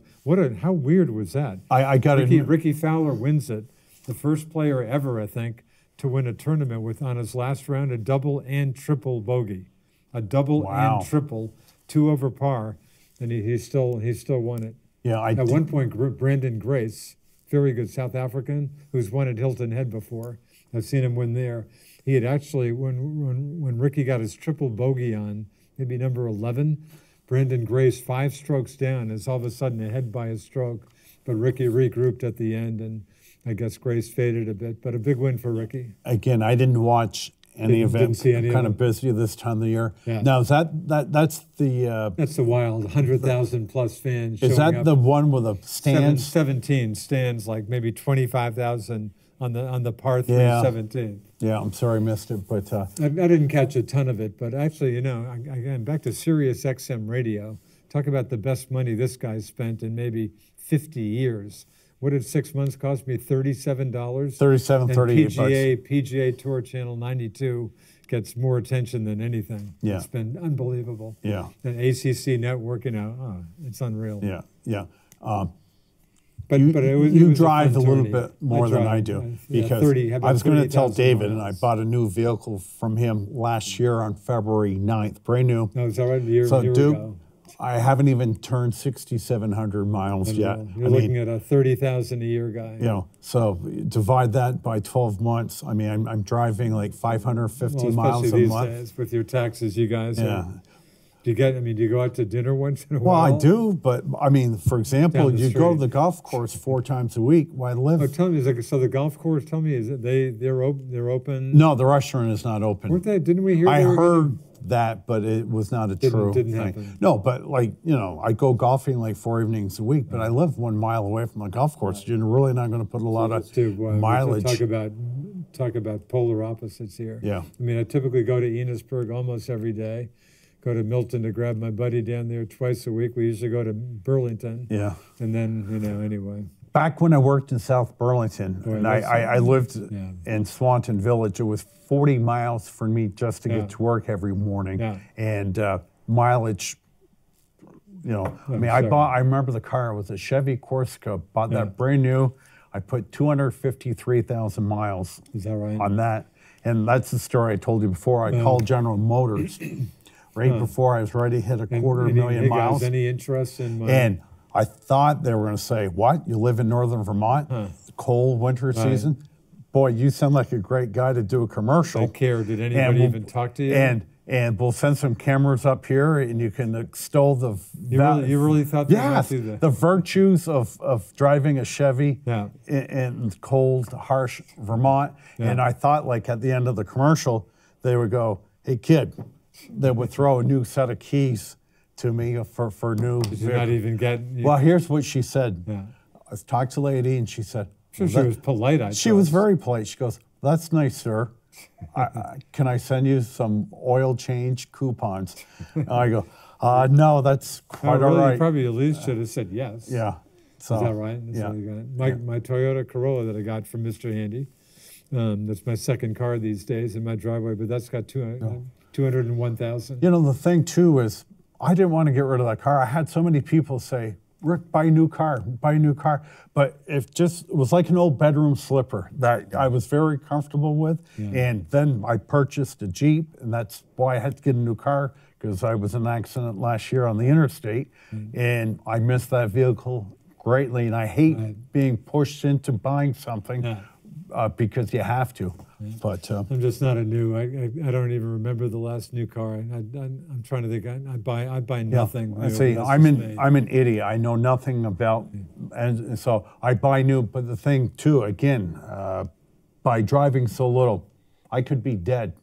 How weird was that? I got Ricky Fowler wins it, the first player ever, I think, to win a tournament with on his last round a double and triple bogey, a double and triple, 2 over par, and he still won it. Yeah. At one point, Brandon Grace, very good South African, who's won at Hilton Head before. I've seen him win there. He had actually, when Ricky got his triple bogey on, maybe number 11, Brandon Grace 5 strokes down is all of a sudden ahead by a stroke. But Ricky regrouped at the end, and I guess Grace faded a bit. But a big win for Ricky. Again, I didn't watch any event. I'm kind of busy this time of the year. Yeah. Now, is that's the... that's the wild 100,000 plus fans. Is that the one with a stands? 17 stands, like maybe 25,000 on the par 3 17. Yeah, I'm sorry I missed it, but... I didn't catch a ton of it, but actually, again, back to Sirius XM radio, talk about the best money this guy spent in maybe 50 years. What did 6 months cost me? $37? $38. PGA Tour Channel 92 gets more attention than anything. Yeah. It's been unbelievable. Yeah. And ACC Network, it's unreal. Yeah. But you drive a little bit more than I do because I was going to tell David, and I bought a new vehicle from him last year on February 9th, brand new. No, it's all right. A year Duke, ago. I haven't even turned 6,700 miles yet. You're looking at a 30,000 a year guy. So divide that by 12 months. I mean, I'm driving like 550 miles a these month. Days with your taxes, you guys. Yeah. Do you go out to dinner once in a while? Well, I do, but I mean, for example, you go to the golf course 4 times a week. Why live? Oh, tell me, so the golf course? Tell me, is it they're open? No, the restaurant is not open. Weren't they? Didn't we hear? I heard that, but it was not a true didn't thing. Happen. No, but I go golfing like 4 evenings a week, but I live 1 mile away from the golf course. You're really not going to put a lot of mileage. Talk about polar opposites here. Yeah. I mean, I typically go to Enosburg almost every day. Go to Milton to grab my buddy down there twice a week. We usually go to Burlington. Yeah. And then, anyway. Back when I worked in South Burlington, and I lived in Swanton Village, it was 40 miles for me just to get to work every morning. Yeah. And mileage, I remember the car. It was a Chevy Corsica. Bought that brand new. I put 253,000 miles on that. And that's the story I told you before. I called General Motors before I was ready to hit a quarter million miles. Guys, any interest in my... And I thought they were going to say, what? You live in northern Vermont? Cold winter season? Boy, you sound like a great guy to do a commercial. I care. Did anybody even talk to you? And we'll send some cameras up here, and you can extol the... You really thought they were going to do that? The virtues of driving a Chevy in cold, harsh Vermont. Yeah. And I thought, like, at the end of the commercial, they would go, hey, kid, they would throw a new set of keys to me for new... Did you not even get... Well, here's what she said. Yeah. I talked to a lady, and she said... Sure, she was polite, She was very polite. She goes, that's nice, sir. Can I send you some oil change coupons? And I go, no, that's quite all right. You probably at least should have said yes. Yeah. So, is that right? That's how you got it. My Toyota Corolla that I got from Mr. Handy, that's my second car these days in my driveway, but that's got 201,000. The thing, too, is I didn't want to get rid of that car. I had so many people say, Rick, buy a new car. But it was like an old bedroom slipper that I was very comfortable with. Yeah. And then I purchased a Jeep, and that's why I had to get a new car, because I was in an accident last year on the interstate, and I missed that vehicle greatly, and I hate being pushed into buying something because you have to. But I'm just not a new. I don't even remember the last new car. I'm trying to think. I buy nothing. I new. see. That's I'm just me. an idiot. I know nothing about, and so I buy new. But the thing too, again, by driving so little, I could be dead.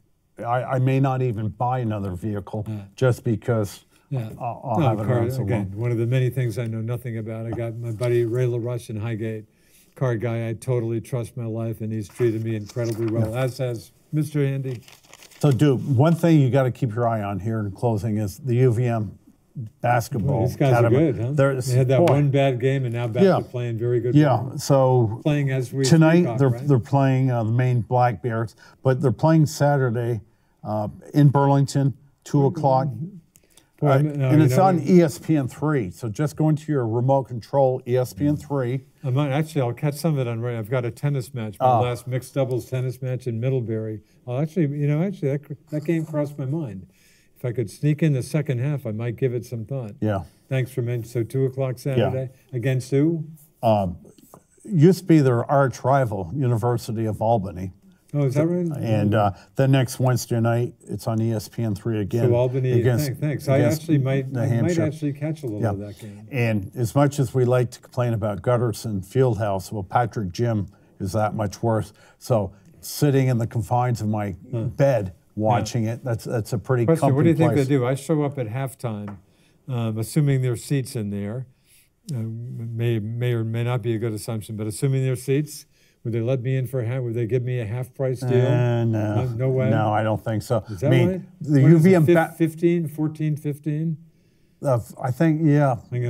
I may not even buy another vehicle just because I'll have it around so again, long. one of the many things I know nothing about. I got my buddy Ray LaRush in Highgate, car guy. I totally trust my life, and he's treated me incredibly well, as has Mr. Andy. So, Duke, one thing you got to keep your eye on here in closing is the UVM basketball. These guys are good, huh? They had that one bad game, and now back to playing very good. Yeah, so playing as we tonight talk, they're playing the Maine Black Bears, but they're playing Saturday in Burlington, 2 o'clock. And it's on ESPN3. So just go into your remote control ESPN3. I'll catch some of it on right. I've got a tennis match, my last mixed doubles tennis match in Middlebury. That game crossed my mind. If I could sneak in the second half, I might give it some thought. Yeah. Thanks for mentioning. So 2 o'clock Saturday against who? Used to be their arch rival, University of Albany. Oh, is that right? And then next Wednesday night, it's on ESPN3 again. So Albany, thanks. I actually might actually catch a little of that game. And as much as we like to complain about Gutterson Fieldhouse, well, Patrick Jim is that much worse. So sitting in the confines of my bed watching it, that's a pretty comfy What do you think place. they do? I show up at halftime, assuming there's seats in there. May or may not be a good assumption, but assuming there's seats, would they let me in for would they give me a half price deal? No way. No, I don't think so. Is that right? The UVM 15? I think, yeah. I'm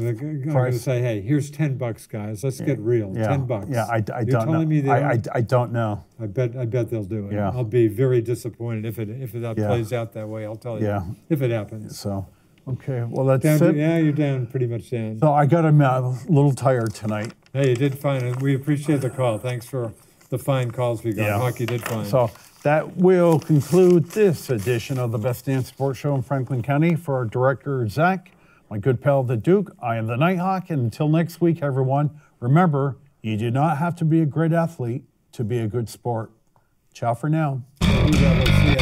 gonna say, hey, here's $10, guys. Let's get real. Yeah. $10. Yeah, I don't know. Telling me I don't know. I bet they'll do it. Yeah. I'll be very disappointed if it plays out that way. I'll tell you if it happens. So, okay, well that's down it. You're down, pretty much down. So I got a little tired tonight. Hey, you did fine, and we appreciate the call. Thanks for the fine calls we got. Yeah. Hockey did fine. So that will conclude this edition of the Best Damn Sports Show in Franklin County. For our director, Zach, my good pal, the Duke, I am the Nighthawk, and until next week, everyone, remember, you do not have to be a great athlete to be a good sport. Ciao for now. See ya.